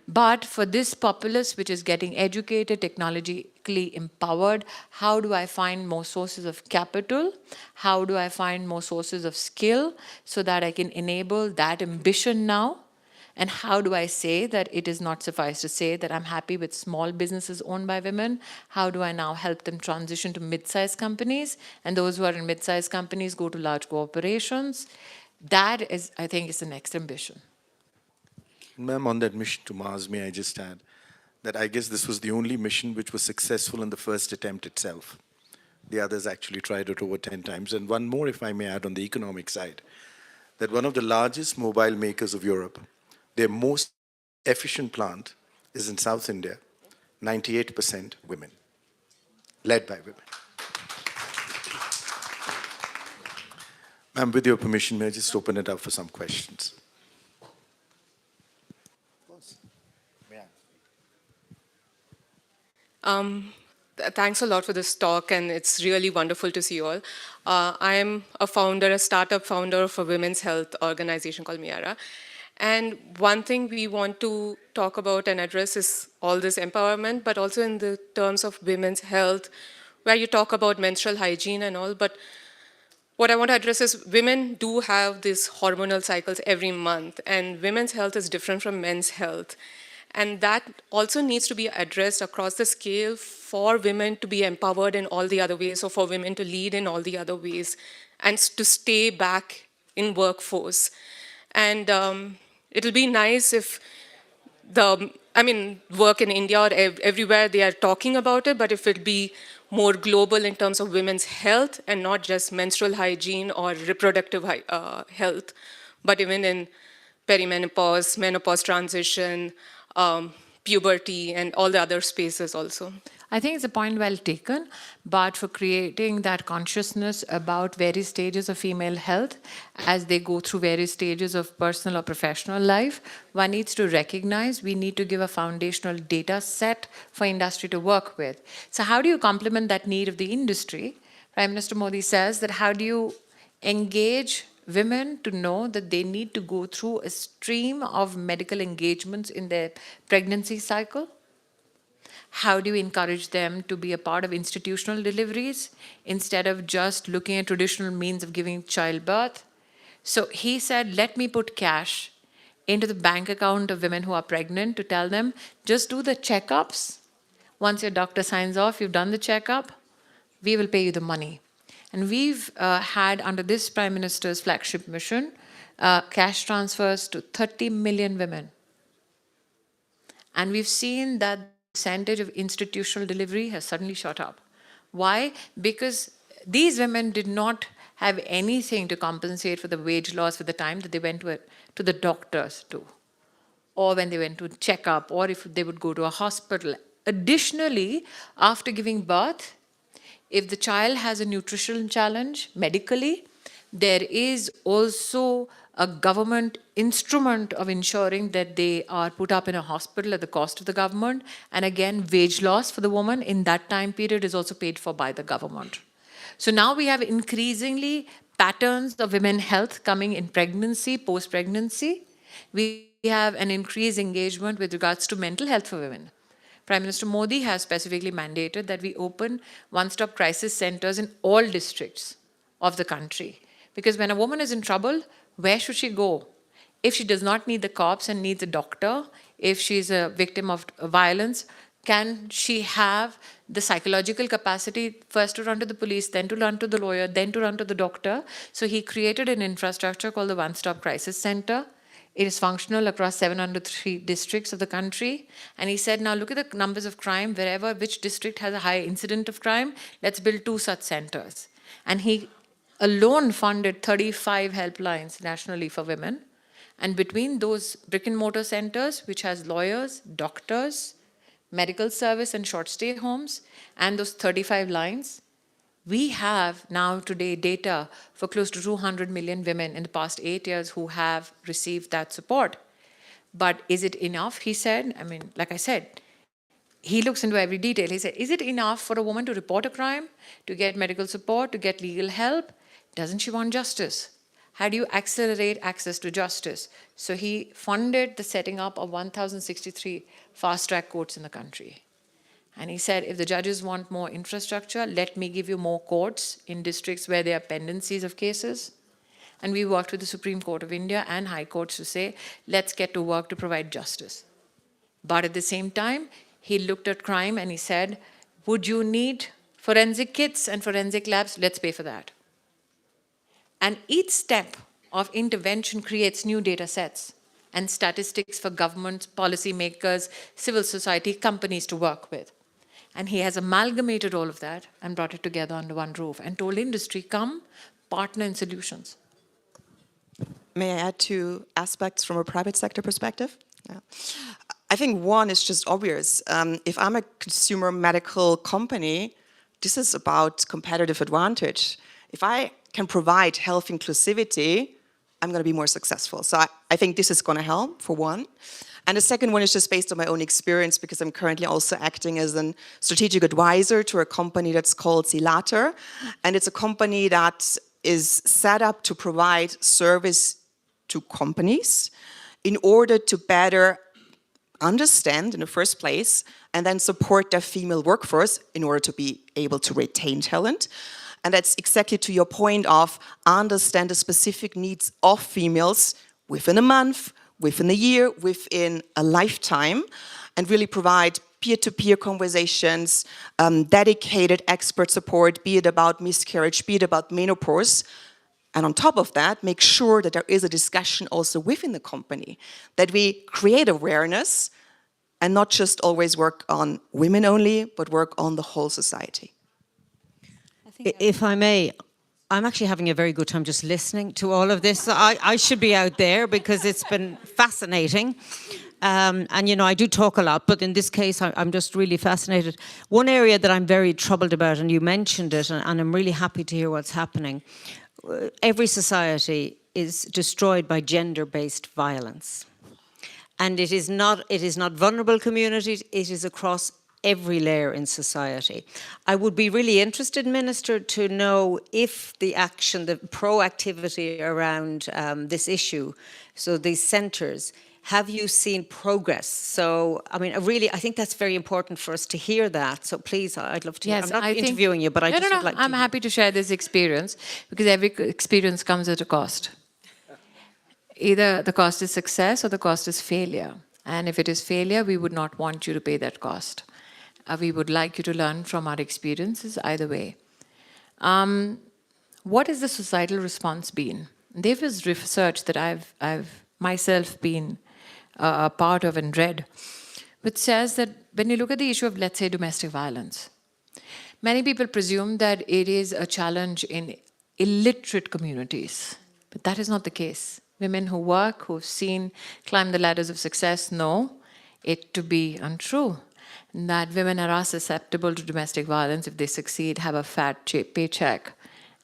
But for this populace which is getting educated, technologically empowered, how do I find more sources of capital? How do I find more sources of skill so that I can enable that ambition now? And how do I say that it is not suffice to say that I'm happy with small businesses owned by women? How do I now help them transition to mid-sized companies? And those who are in mid-sized companies go to large corporations. That is, I think, is the next ambition. Ma'am, on that mission to Mars, may I just add that I guess this was the only mission which was successful in the first attempt itself. The others actually tried it over 10 times. And one more, if I may add, on the economic side, that one of the largest mobile makers of Europe, their most efficient plant is in South India, 98% women, led by women. Ma'am, with your permission, may I just open it up for some questions? Thanks a lot for this talk, and it's really wonderful to see you all. I am a founder, a startup founder of a women's health organization called Miara. And one thing we want to talk about and address is all this empowerment, but also in the terms of women's health, where you talk about menstrual hygiene and all. But what I want to address is women do have these hormonal cycles every month, and women's health is different from men's health. And that also needs to be addressed across the scale for women to be empowered in all the other ways, or for women to lead in all the other ways, and to stay back in workforce. And it'll be nice if work in India or everywhere they are talking about it, but if it'll be more global in terms of women's health and not just menstrual hygiene or reproductive health, but even in perimenopause, menopause transition, puberty, and all the other spaces also. I think it's a point well taken, but for creating that consciousness about various stages of female health as they go through various stages of personal or professional life, one needs to recognize we need to give a foundational data set for industry to work with. So how do you complement that need of the industry? Prime Minister Modi says that how do you engage women to know that they need to go through a stream of medical engagements in their pregnancy cycle? How do you encourage them to be a part of institutional deliveries instead of just looking at traditional means of giving childbirth? So he said, let me put cash into the bank account of women who are pregnant to tell them, just do the checkups. Once your doctor signs off, you've done the checkup, we will pay you the money. And we've had, under this Prime Minister's flagship mission, cash transfers to 30 million women. And we've seen that the percentage of institutional delivery has suddenly shot up. Why? Because these women did not have anything to compensate for the wage loss for the time that they went to the doctors too. or when they went to check up, or if they would go to a hospital. Additionally, after giving birth, if the child has a nutritional challenge medically, there is also a government instrument of ensuring that they are put up in a hospital at the cost of the government. And again, wage loss for the woman in that time period is also paid for by the government. So now we have increasingly patterns of women's health coming in pregnancy, post-pregnancy. We have an increased engagement with regards to mental health for women. Prime Minister Modi has specifically mandated that we open one-stop crisis centers in all districts of the country. Because when a woman is in trouble, where should she go? If she does not need the cops and needs a doctor, if she's a victim of violence, can she have the psychological capacity first to run to the police, then to run to the lawyer, then to run to the doctor? So he created an infrastructure called the One-Stop Crisis Center. It is functional across 703 districts of the country. And he said, now look at the numbers of crime, which district has a high incident of crime, let's build 2 such centers. And he alone funded 35 helplines nationally for women. And between those brick and mortar centers, which has lawyers, doctors, medical service and short stay homes, and those 35 lines, we have now today data for close to 200 million women in the past 8 years who have received that support. But is it enough? He said, I mean, like I said, he looks into every detail. He said, is it enough for a woman to report a crime, to get medical support, to get legal help? Doesn't she want justice? How do you accelerate access to justice? So he funded the setting up of 1,063 fast-track courts in the country. And he said, if the judges want more infrastructure, let me give you more courts in districts where there are pendencies of cases. And we worked with the Supreme Court of India and High Courts to say, let's get to work to provide justice. But at the same time, he looked at crime and he said, would you need forensic kits and forensic labs? Let's pay for that. And each step of intervention creates new data sets and statistics for governments, policymakers, civil society, companies to work with. And he has amalgamated all of that and brought it together under one roof and told industry, come, partner in solutions. May I add 2 aspects from a private sector perspective? Yeah. I think one is just obvious. If I'm a consumer medical company, this is about competitive advantage. If I can provide health inclusivity, I'm going to be more successful. So I think this is going to help, for one. And the second one is just based on my own experience, because I'm currently also acting as a strategic advisor to a company that's called Zilater. And it's a company that is set up to provide service to companies in order to better understand in the first place and then support their female workforce in order to be able to retain talent. And that's exactly to your point of understand the specific needs of females within a month, within a year, within a lifetime, and really provide peer-to-peer conversations, dedicated expert support, be it about miscarriage, be it about menopause. And on top of that, make sure that there is a discussion also within the company, that we create awareness and not just always work on women only, but work on the whole society. If I may, I'm actually having a very good time just listening to all of this. I should be out there because it's been fascinating. And, you know, I do talk a lot, but in this case, I'm just really fascinated. One area that I'm very troubled about, and you mentioned it, and I'm really happy to hear what's happening. Every society is destroyed by gender-based violence. And it is not vulnerable communities, it is across every layer in society. I would be really interested, Minister, to know if the action, the proactivity around this issue, so these centres, have you seen progress? So, I mean, I think that's very important for us to hear that. So please, I'd love to hear. Yes, I'm not interviewing you, but I just would like to. I'm happy to share this experience because every experience comes at a cost. Either the cost is success or the cost is failure. And if it is failure, we would not want you to pay that cost. We would like you to learn from our experiences either way. What has the societal response been? There is research that I've myself been a part of and read, which says that when you look at the issue of, let's say, domestic violence, many people presume that it is a challenge in illiterate communities, but that is not the case. Women who work, who've seen climb the ladders of success, know it to be untrue. That women are susceptible to domestic violence if they succeed, have a fat paycheck,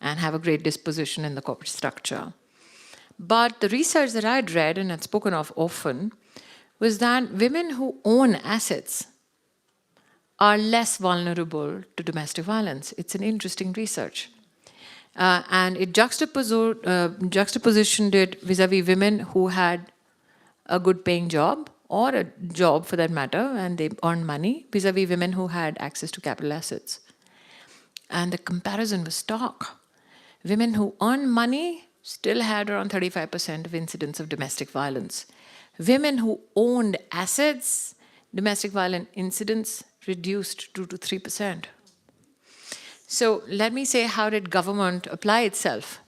and have a great disposition in the corporate structure. But the research that I'd read and had spoken of often was that women who own assets are less vulnerable to domestic violence. It's an interesting research. And it juxtapositioned it vis-a-vis women who had a good paying job, or a job for that matter, and they earned money, vis-a-vis women who had access to capital assets. And the comparison was stark. Women who earned money still had around 35% of incidents of domestic violence. Women who owned assets, domestic violent incidents reduced 2 to 3%. So let me say, how did government apply itself?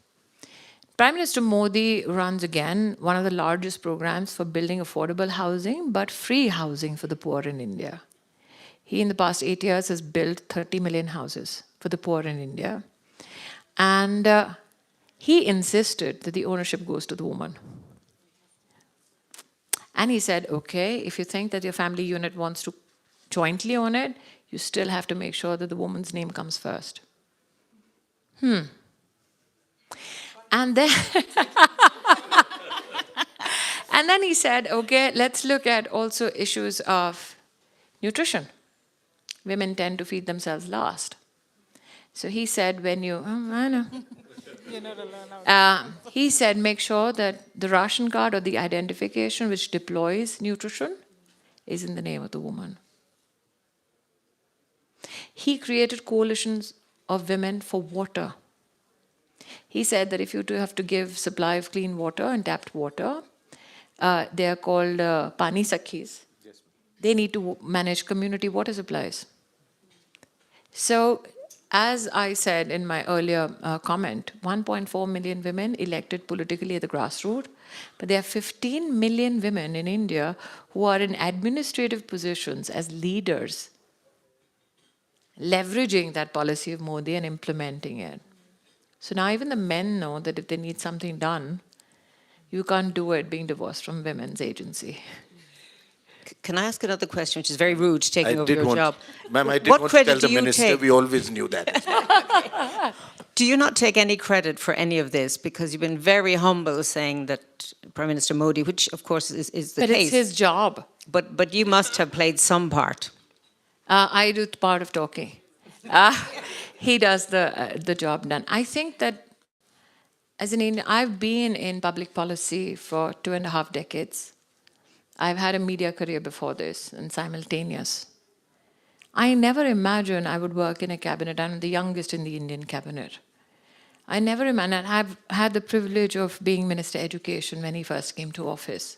Prime Minister Modi runs again one of the largest programs for building affordable housing, but free housing for the poor in India. He, in the past 8 years, has built 30 million houses for the poor in India. And he insisted that the ownership goes to the woman. And he said, okay, if you think that your family unit wants to jointly own it, you still have to make sure that the woman's name comes first. And then, and then he said, okay, let's look at also issues of nutrition. Women tend to feed themselves last. So he said, when you, I know. He said, make sure that the ration card or the identification which deploys nutrition is in the name of the woman. He created coalitions of women for water. He said that if you have to give supply of clean water and tapped water, they are called Pani Sakhis. They need to manage community water supplies. So, as I said in my earlier comment, 1.4 million women elected politically at the grassroots, but there are 15 million women in India who are in administrative positions as leaders, leveraging that policy of Modi and implementing it. So now even the men know that if they need something done, you can't do it being divorced from women's agency. Can I ask another question, which is very rude, taking over did your want, job? Ma'am, I did What want to tell credit the do you minister take? we always knew that. Do you not take any credit for any of this? Because you've been very humble saying that Prime Minister Modi, which of course is the But case. it's his job. But you must have played some part. I do part of talking. He does the job done. I think that as an Indian, I've been in public policy for 2.5 decades. I've had a media career before this and simultaneous. I never imagined I would work in a cabinet. I'm the youngest in the Indian cabinet. I never imagined. I've had the privilege of being Minister of Education when he first came to office.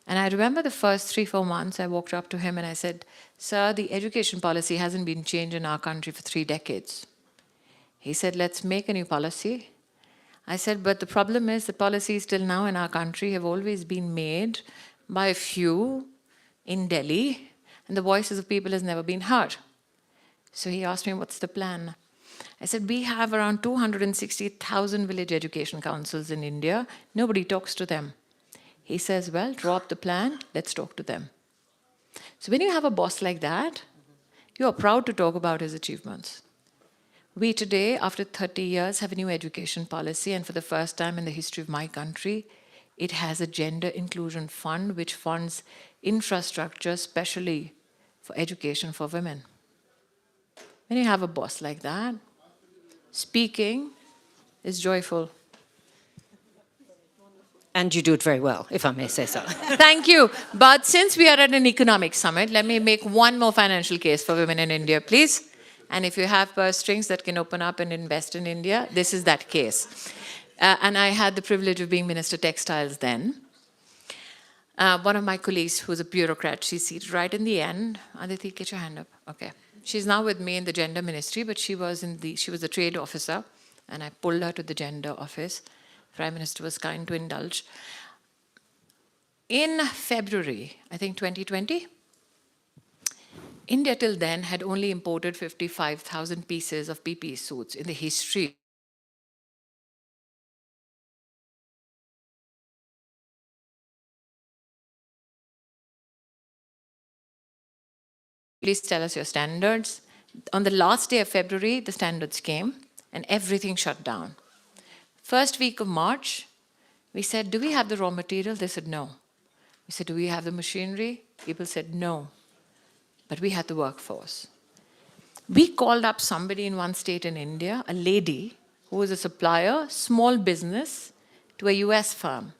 And I remember the first 3-4 months, I walked up to him and I said, "Sir, the education policy hasn't been changed in our country for 3 decades. He said, "Let's make a new policy." I said, "But the problem is the policies till now in our country have always been made by a few in Delhi, and the voices of people has never been heard." So he asked me, "What's the plan?" I said, "We have around 260,000 village education councils in India. Nobody talks to them." He says, "Well, drop the plan, let's talk to them." So when you have a boss like that, you are proud to talk about his achievements. We today, after 30 years, have a new education policy, and for the first time in the history of my country, it has a gender inclusion fund which funds infrastructure, especially for education for women. When you have a boss like that, speaking is joyful. And you do it very well, if I may say so. Thank you. But since we are at an economic summit, let me make one more financial case for women in India, please. And if you have purse strings that can open up and invest in India, this is that case. And I had the privilege of being Minister Textiles then. One of my colleagues, who's a bureaucrat, she's seated right in the end. Aditi, get your hand up. Okay. She's now with me in the gender ministry, but she was a trade officer, and I pulled her to the gender office. Prime Minister was kind to indulge. In February, I think 2020, India till then had only imported 55,000 pieces of PPE suits in the history please tell us your standards. On the last day of February, the standards came and everything shut down. First week of March, we said, do we have the raw material? They said, no. We said, do we have the machinery? People said, no. But we had the workforce. We called up somebody in one state in India, a lady who was a supplier, small business, to a US firm.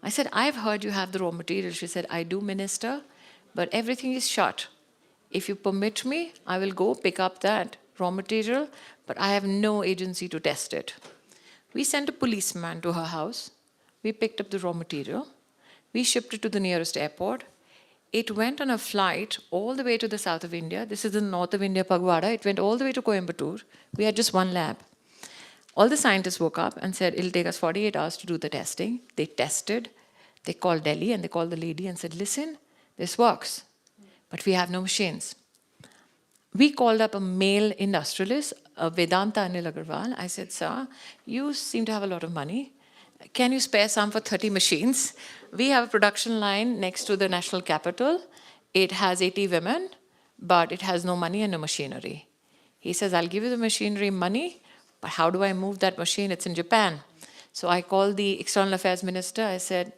I said, I've heard you have the raw material. She said, I do, Minister, but everything is shut. If you permit me, I will go pick up that raw material, but I have no agency to test it. We sent a policeman to her house. We picked up the raw material. We shipped it to the nearest airport. It went on a flight all the way to the south of India. This is the north of India, Pagwada. It went all the way to Coimbatore. We had just one lab. All the scientists woke up and said, it'll take us 48 hours to do the testing. They tested. They called Delhi and they called the lady and said, listen, this works, but we have no machines. We called up a male industrialist, Vedanta Anil Agarwal. I said, sir, you seem to have a lot of money. Can you spare some for 30 machines? We have a production line next to the national capital. It has 80 women, but it has no money and no machinery. He says, I'll give you the machinery money, but how do I move that machine? It's in Japan. So I called the External Affairs Minister. I said,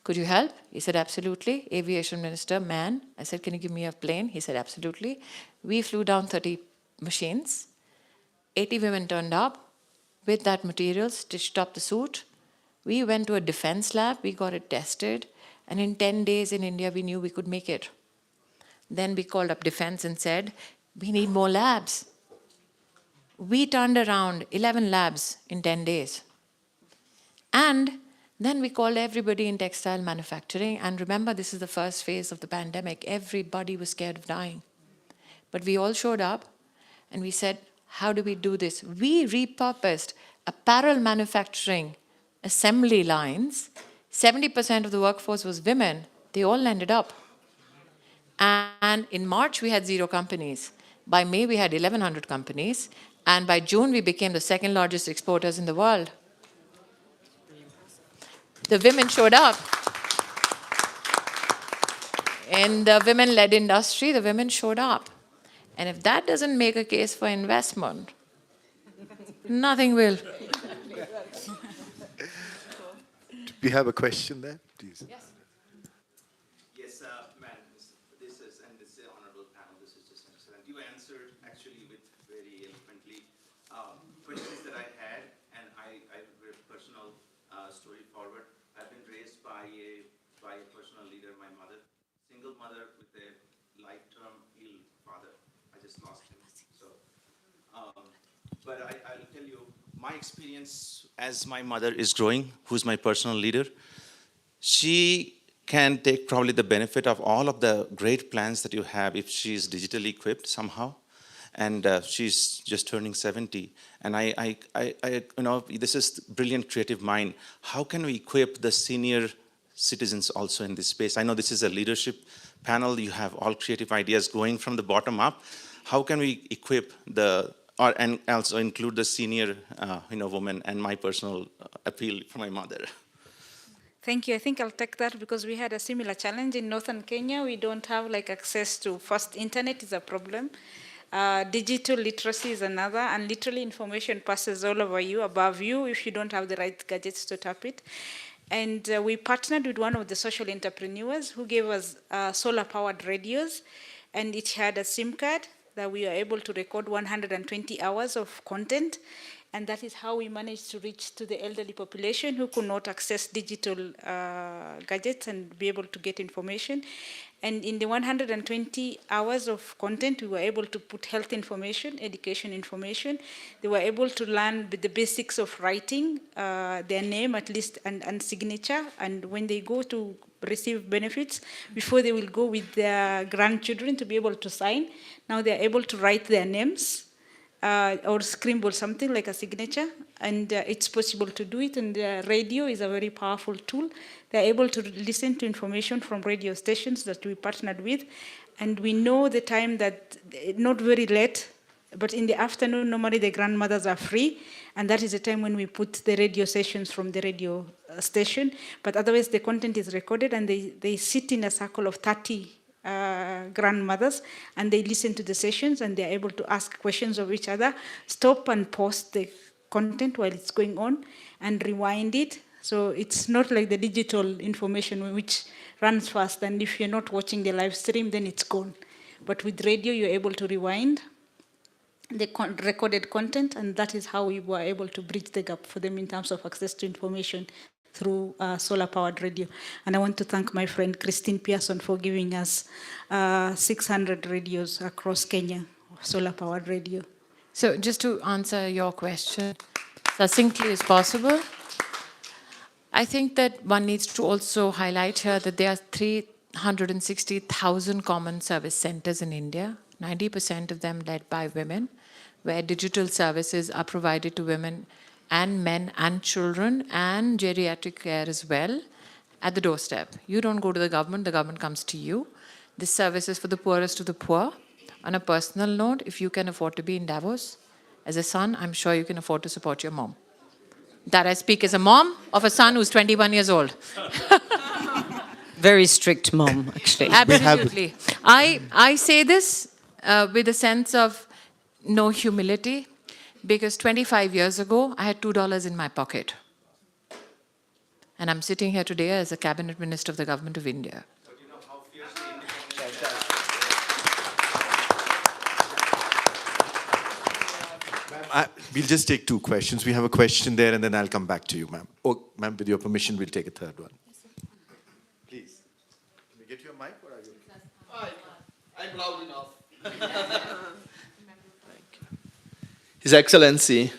could you help? He said, absolutely. Aviation Minister, man. I said, can you give me a plane? He said, absolutely. We flew down 30 machines. 80 women turned up with that material, stitched up the suit. We went to a defense lab, we got it tested, and in 10 days in India, we knew we could make it. Then we called up defense and said, we need more labs. We turned around 11 labs in 10 days. And then we called everybody in textile manufacturing. And remember, this is the first phase of the pandemic. Everybody was scared of dying. But we all showed up and we said, how do we do this? We repurposed apparel manufacturing assembly lines. 70% of the workforce was women. They all ended up. And in March, we had 0 companies. By May, we had 1,100 companies. And by June, we became the second largest exporters in the world. The women showed up. In the women-led industry, the women showed up. And if that doesn't make a case for investment, nothing will. We have a question there, please. Yes. Yes, ma'am, this is honorable panel, this is just excellent. You answered actually with very eloquently questions that I had, and I will personal story forward. I've been raised by a personal leader, my mother, single mother with a lifetime ill father. I just lost him. So, but I'll tell you, my experience as my mother is growing, who's my personal leader, she can take probably the benefit of all of the great plans that you have if she's digitally equipped somehow. And she's just turning 70. And I you know, this is brilliant creative mind. How can we equip the senior citizens also in this space? I know this is a leadership panel. You have all creative ideas going from the bottom up. How can we equip and also include the senior, woman, and my personal appeal for my mother? Thank you. I think I'll take that because we had a similar challenge in northern Kenya. We don't have access to fast internet is a problem. Digital literacy is another, and literally information passes all over you, above you, if you don't have the right gadgets to tap it. And we partnered with one of the social entrepreneurs who gave us solar-powered radios, and it had a SIM card that we were able to record 120 hours of content. And that is how we managed to reach to the elderly population who could not access digital gadgets and be able to get information. And in the 120 hours of content, we were able to put health information, education information. They were able to learn the basics of writing, their name at least, and signature. And when they go to receive benefits, before they will go with their grandchildren to be able to sign, now they're able to write their names or scribble something like a signature, and it's possible to do it. And the radio is a very powerful tool. They're able to listen to information from radio stations that we partnered with, and we know the time that, not very late, but in the afternoon, normally the grandmothers are free, and that is the time when we put the radio sessions from the radio station. But otherwise, the content is recorded, and they sit in a circle of 30 grandmothers, and they listen to the sessions and they're able to ask questions of each other, stop and pause the content while it's going on, and rewind it. So it's not like the digital information which runs fast, and if you're not watching the live stream, then it's gone. But with radio, you're able to rewind the recorded content, and that is how we were able to bridge the gap for them in terms of access to information through solar-powered radio. And I want to thank my friend Christine Pearson for giving us 600 radios across Kenya, solar-powered radio. So just to answer your question succinctly as possible, I think that one needs to also highlight here that there are 360,000 common service centers in India, 90% of them led by women, where digital services are provided to women and men and children and geriatric care as well at the doorstep. You don't go to the government comes to you. This service is for the poorest of the poor. On a personal note, if you can afford to be in Davos, as a son, I'm sure you can afford to support your mom. That I speak as a mom of a son who's 21 years old. Very strict mom, actually. Absolutely. I say this with a sense of no humility, because 25 years ago, I had $2 in my pocket. And I'm sitting here today as a cabinet minister of the government of India. But you know how fiercely We'll just take two questions. We have a question there, and then I'll come back to you, ma'am. Oh, ma'am, with your permission, we'll take a third one. Please. Can we get you a mic, or are you? I'm loud enough. His Excellency,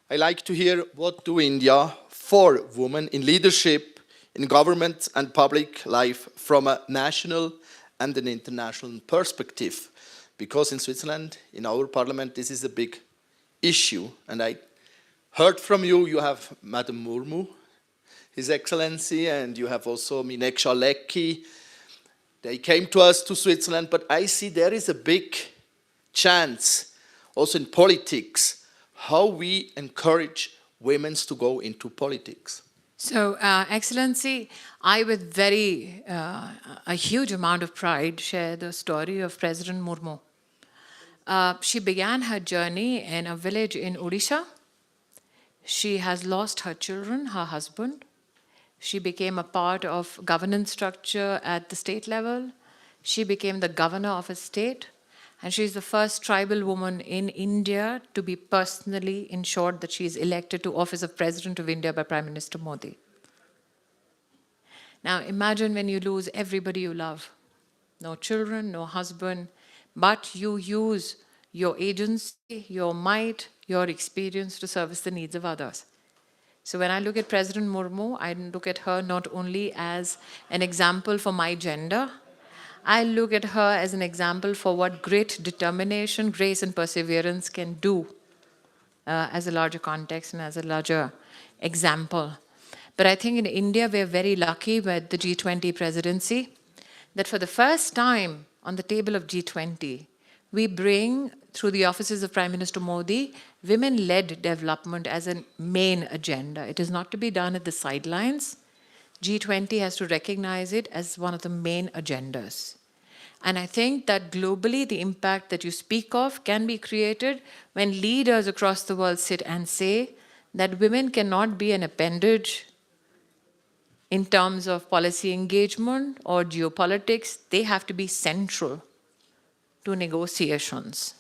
I like to hear what do India for women in leadership, in government and public life from a national and an international perspective. Because in Switzerland, in our parliament, this is a big issue. And I heard from you, you have Madam Murmu, His Excellency, and you have also Mineksha Lekki. They came to us to Switzerland, but I see there is a big chance, also in politics, how we encourage women to go into politics. So, Excellency, I with a huge amount of pride share the story of President Murmu. She began her journey in a village in Odisha. She has lost her children, her husband. She became a part of governance structure at the state level. She became the governor of a state. And she's the first tribal woman in India to be personally ensured that she is elected to office of President of India by Prime Minister Modi. Now imagine when you lose everybody you love. No children, no husband, but you use your agency, your might, your experience to service the needs of others. So when I look at President Murmu, I look at her not only as an example for my gender, I look at her as an example for what great determination, grace, and perseverance can do as a larger context and as a larger example. But I think in India, we're very lucky with the G20 presidency that for the first time on the table of G20, we bring, through the offices of Prime Minister Modi, women-led development as a main agenda. It is not to be done at the sidelines. G20 has to recognize it as one of the main agendas. And I think that globally, the impact that you speak of can be created when leaders across the world sit and say that women cannot be an appendage in terms of policy engagement or geopolitics. They have to be central to negotiations.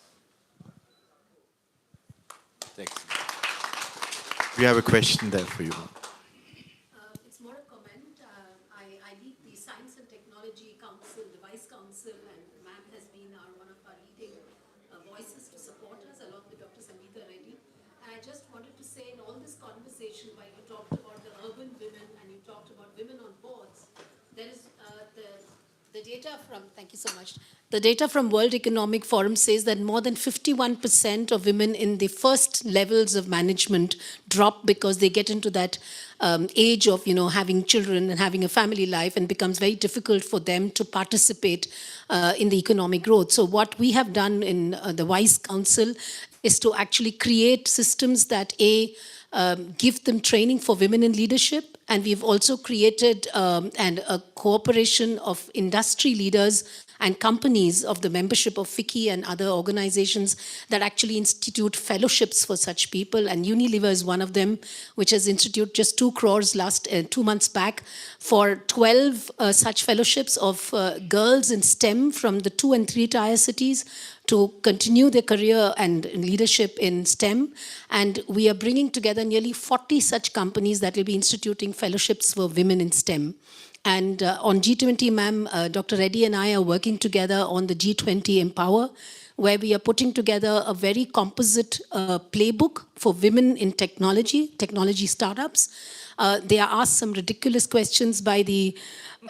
Thanks. We have a question there for you. It's more a comment. I lead the Science and Technology Council, the Vice Council, and ma'am has been one of our leading voices to support us, along with Dr. Sangeeta Reddy. And I just wanted to say in all this conversation, while you talked about the urban women and you talked about women on boards, there is the data from, thank you so much. The data from World Economic Forum says that more than 51% of women in the first levels of management drop because they get into that age of, having children and having a family life, and becomes very difficult for them to participate in the economic growth. So what we have done in the WISE Council is to actually create systems that give them training for women in leadership. And we've also created a cooperation of industry leaders and companies of the membership of FICCI and other organizations that actually institute fellowships for such people. And Unilever is one of them, which has instituted just 2 crores last 2 months back for 12 such fellowships of girls in STEM from the 2 and 3 tier cities to continue their career and leadership in STEM. And we are bringing together nearly 40 such companies that will be instituting fellowships for women in STEM. And on G20, ma'am, Dr. Reddy and I are working together on the G20 Empower, where we are putting together a very composite playbook for women in technology startups. They are asked some ridiculous questions by the,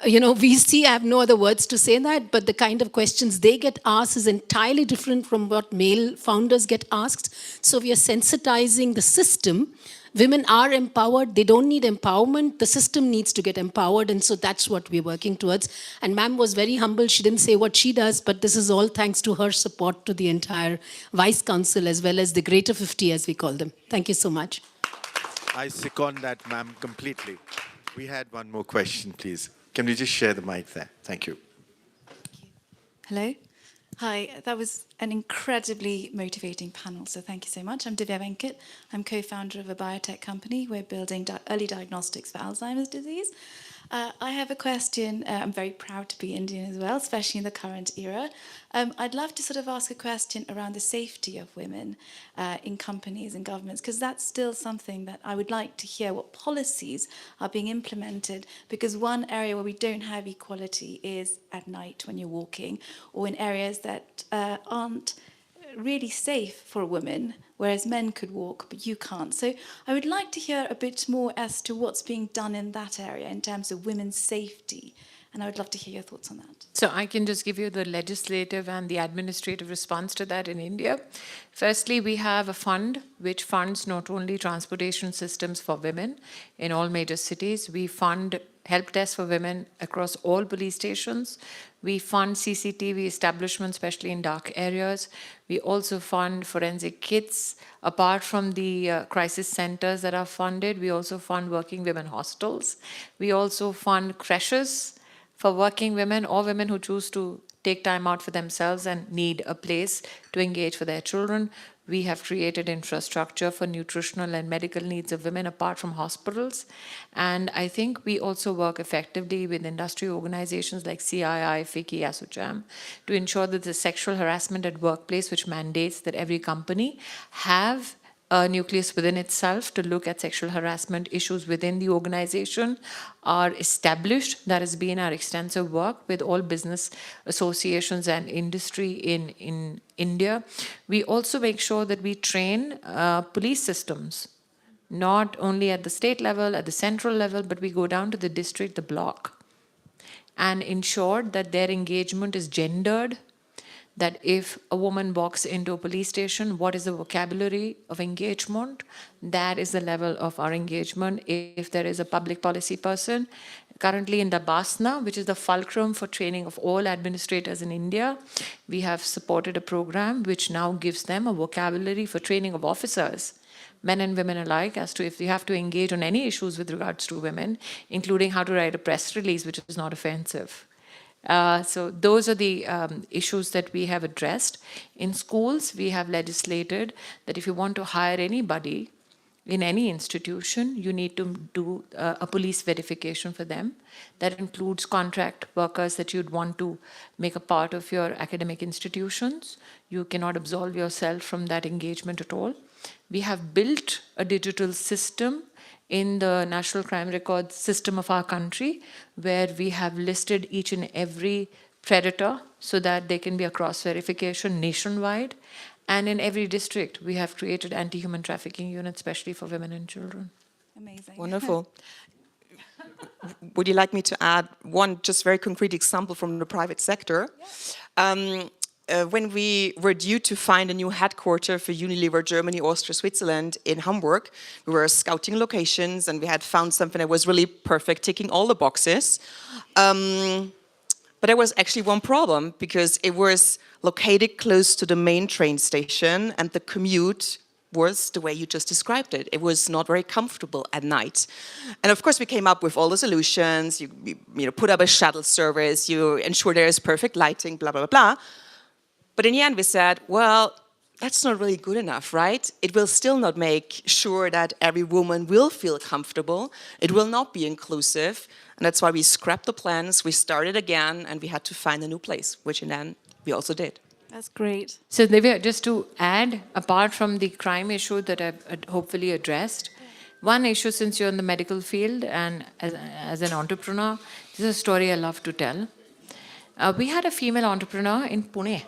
VC. I have no other words to say that, but the kind of questions they get asked is entirely different from what male founders get asked. So we are sensitizing the system. Women are empowered. They don't need empowerment. The system needs to get empowered. And so that's what we're working towards. And ma'am was very humble. She didn't say what she does, but this is all thanks to her support to the entire Vice Council as well as the Greater 50, as we call them. Thank you so much. I second that, ma'am, completely. We had one more question, please. Can we just share the mic there? Thank you. Hello. Hi, that was an incredibly motivating panel, so thank you so much. I'm Divya Venkat. I'm co-founder of a biotech company. We're building early diagnostics for Alzheimer's disease. I have a question. I'm very proud to be Indian as well, especially in the current era. I'd love to sort of ask a question around the safety of women in companies and governments, because that's still something that I would like to hear what policies are being implemented, because one area where we don't have equality is at night when you're walking, or in areas that aren't really safe for women, whereas men could walk, but you can't. So I would like to hear a bit more as to what's being done in that area in terms of women's safety. And I would love to hear your thoughts on that. So I can just give you the legislative and the administrative response to that in India. Firstly, we have a fund which funds not only transportation systems for women in all major cities. We fund help desk for women across all police stations. We fund CCTV establishments, especially in dark areas. We also fund forensic kits. Apart from the crisis centers that are funded, we also fund working women hostels. We also fund creches for working women or women who choose to take time out for themselves and need a place to engage for their children. We have created infrastructure for nutritional and medical needs of women apart from hospitals. And I think we also work effectively with industry organizations like CII, FICCI, ASSOCHAM to ensure that the sexual harassment at workplace, which mandates that every company have a nucleus within itself to look at sexual harassment issues within the organization, are established. That has been our extensive work with all business associations and industry in India. We also make sure that we train police systems, not only at the state level, at the central level, but we go down to the district, the block, and ensure that their engagement is gendered, that if a woman walks into a police station, what is the vocabulary of engagement? That is the level of our engagement. If there is a public policy person, currently in the BASNA, which is the fulcrum for training of all administrators in India, we have supported a program which now gives them a vocabulary for training of officers, men and women alike, as to if you have to engage on any issues with regards to women, including how to write a press release which is not offensive. So those are the issues that we have addressed. In schools, we have legislated that if you want to hire anybody in any institution, you need to do a police verification for them. That includes contract workers that you'd want to make a part of your academic institutions. You cannot absolve yourself from that engagement at all. We have built a digital system in the National Crime Record system of our country, where we have listed each and every predator so that there can be a cross-verification nationwide. And in every district, we have created anti-human trafficking units, especially for women and children. Amazing. Wonderful. Would you like me to add one just very concrete example from the private sector? When we were due to find a new headquarter for Unilever Germany, Austria, Switzerland in Hamburg, we were scouting locations and we had found something that was really perfect, ticking all the boxes. But there was actually one problem, because it was located close to the main train station and the commute was the way you just described it. It was not very comfortable at night. And of course, we came up with all the solutions. You put up a shuttle service, you ensure there is perfect lighting, blah, blah, blah, blah. But in the end, we said, well, that's not really good enough, right? It will still not make sure that every woman will feel comfortable. It will not be inclusive. And that's why we scrapped the plans, we started again, and we had to find a new place, which in the end, we also did. That's great. So, Divya, just to add, apart from the crime issue that I've hopefully addressed, one issue, since you're in the medical field and as an entrepreneur, this is a story I love to tell. We had a female entrepreneur in Pune,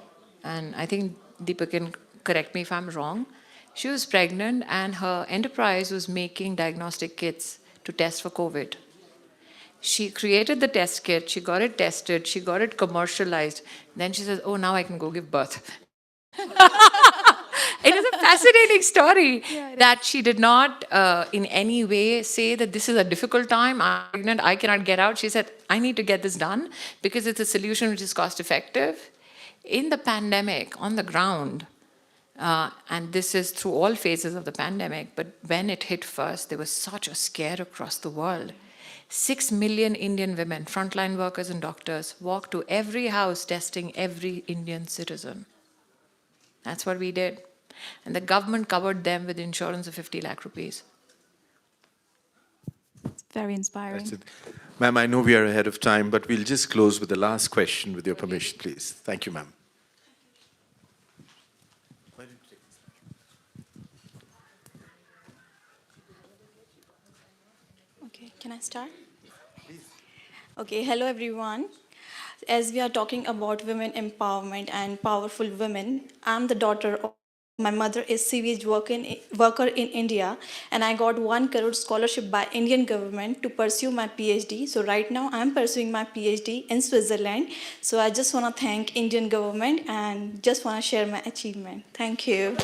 and I think Deepa can correct me if I'm wrong. She was pregnant, and her enterprise was making diagnostic kits to test for COVID. She created the test kit, she got it tested, she got it commercialized. Then she says, oh, now I can go give birth. It is a fascinating story that she did not in any way say that this is a difficult time, I'm pregnant, I cannot get out. She said, I need to get this done because it's a solution which is cost effective. In the pandemic, on the ground, and this is through all phases of the pandemic, but when it hit first, there was such a scare across the world. 6 million Indian women, frontline workers and doctors, walked to every house testing every Indian citizen. That's what we did. And the government covered them with insurance of 50 lakh rupees. It's very inspiring. That's it. Ma'am, I know we are ahead of time, but we'll just close with the last question, with your permission, please. Thank you, ma'am. Okay, can I start? Okay, hello everyone. As we are talking about women empowerment and powerful women, I'm the daughter of my mother is sewage worker in India, and I got 1 crore scholarship by Indian government to pursue my PhD. So right now I'm pursuing my PhD in Switzerland. So I just want to thank Indian government and just want to share my achievement. Thank you.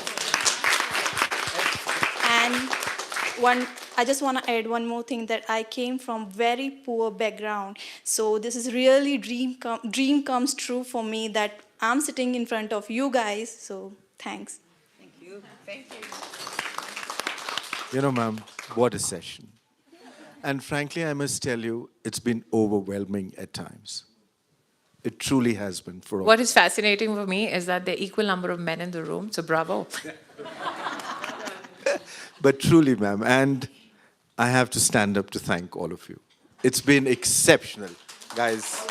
And I just want to add one more thing, that I came from very poor background. So this is really dream comes true for me, that I'm sitting in front of you guys. So thanks. Thank you. Thank you. You know, ma'am, what a session. And frankly, I must tell you, it's been overwhelming at times. It truly has been for all. What is fascinating for me is that there are equal number of men in the room, so bravo. But truly, ma'am, and I have to stand up to thank all of you. It's been exceptional, guys.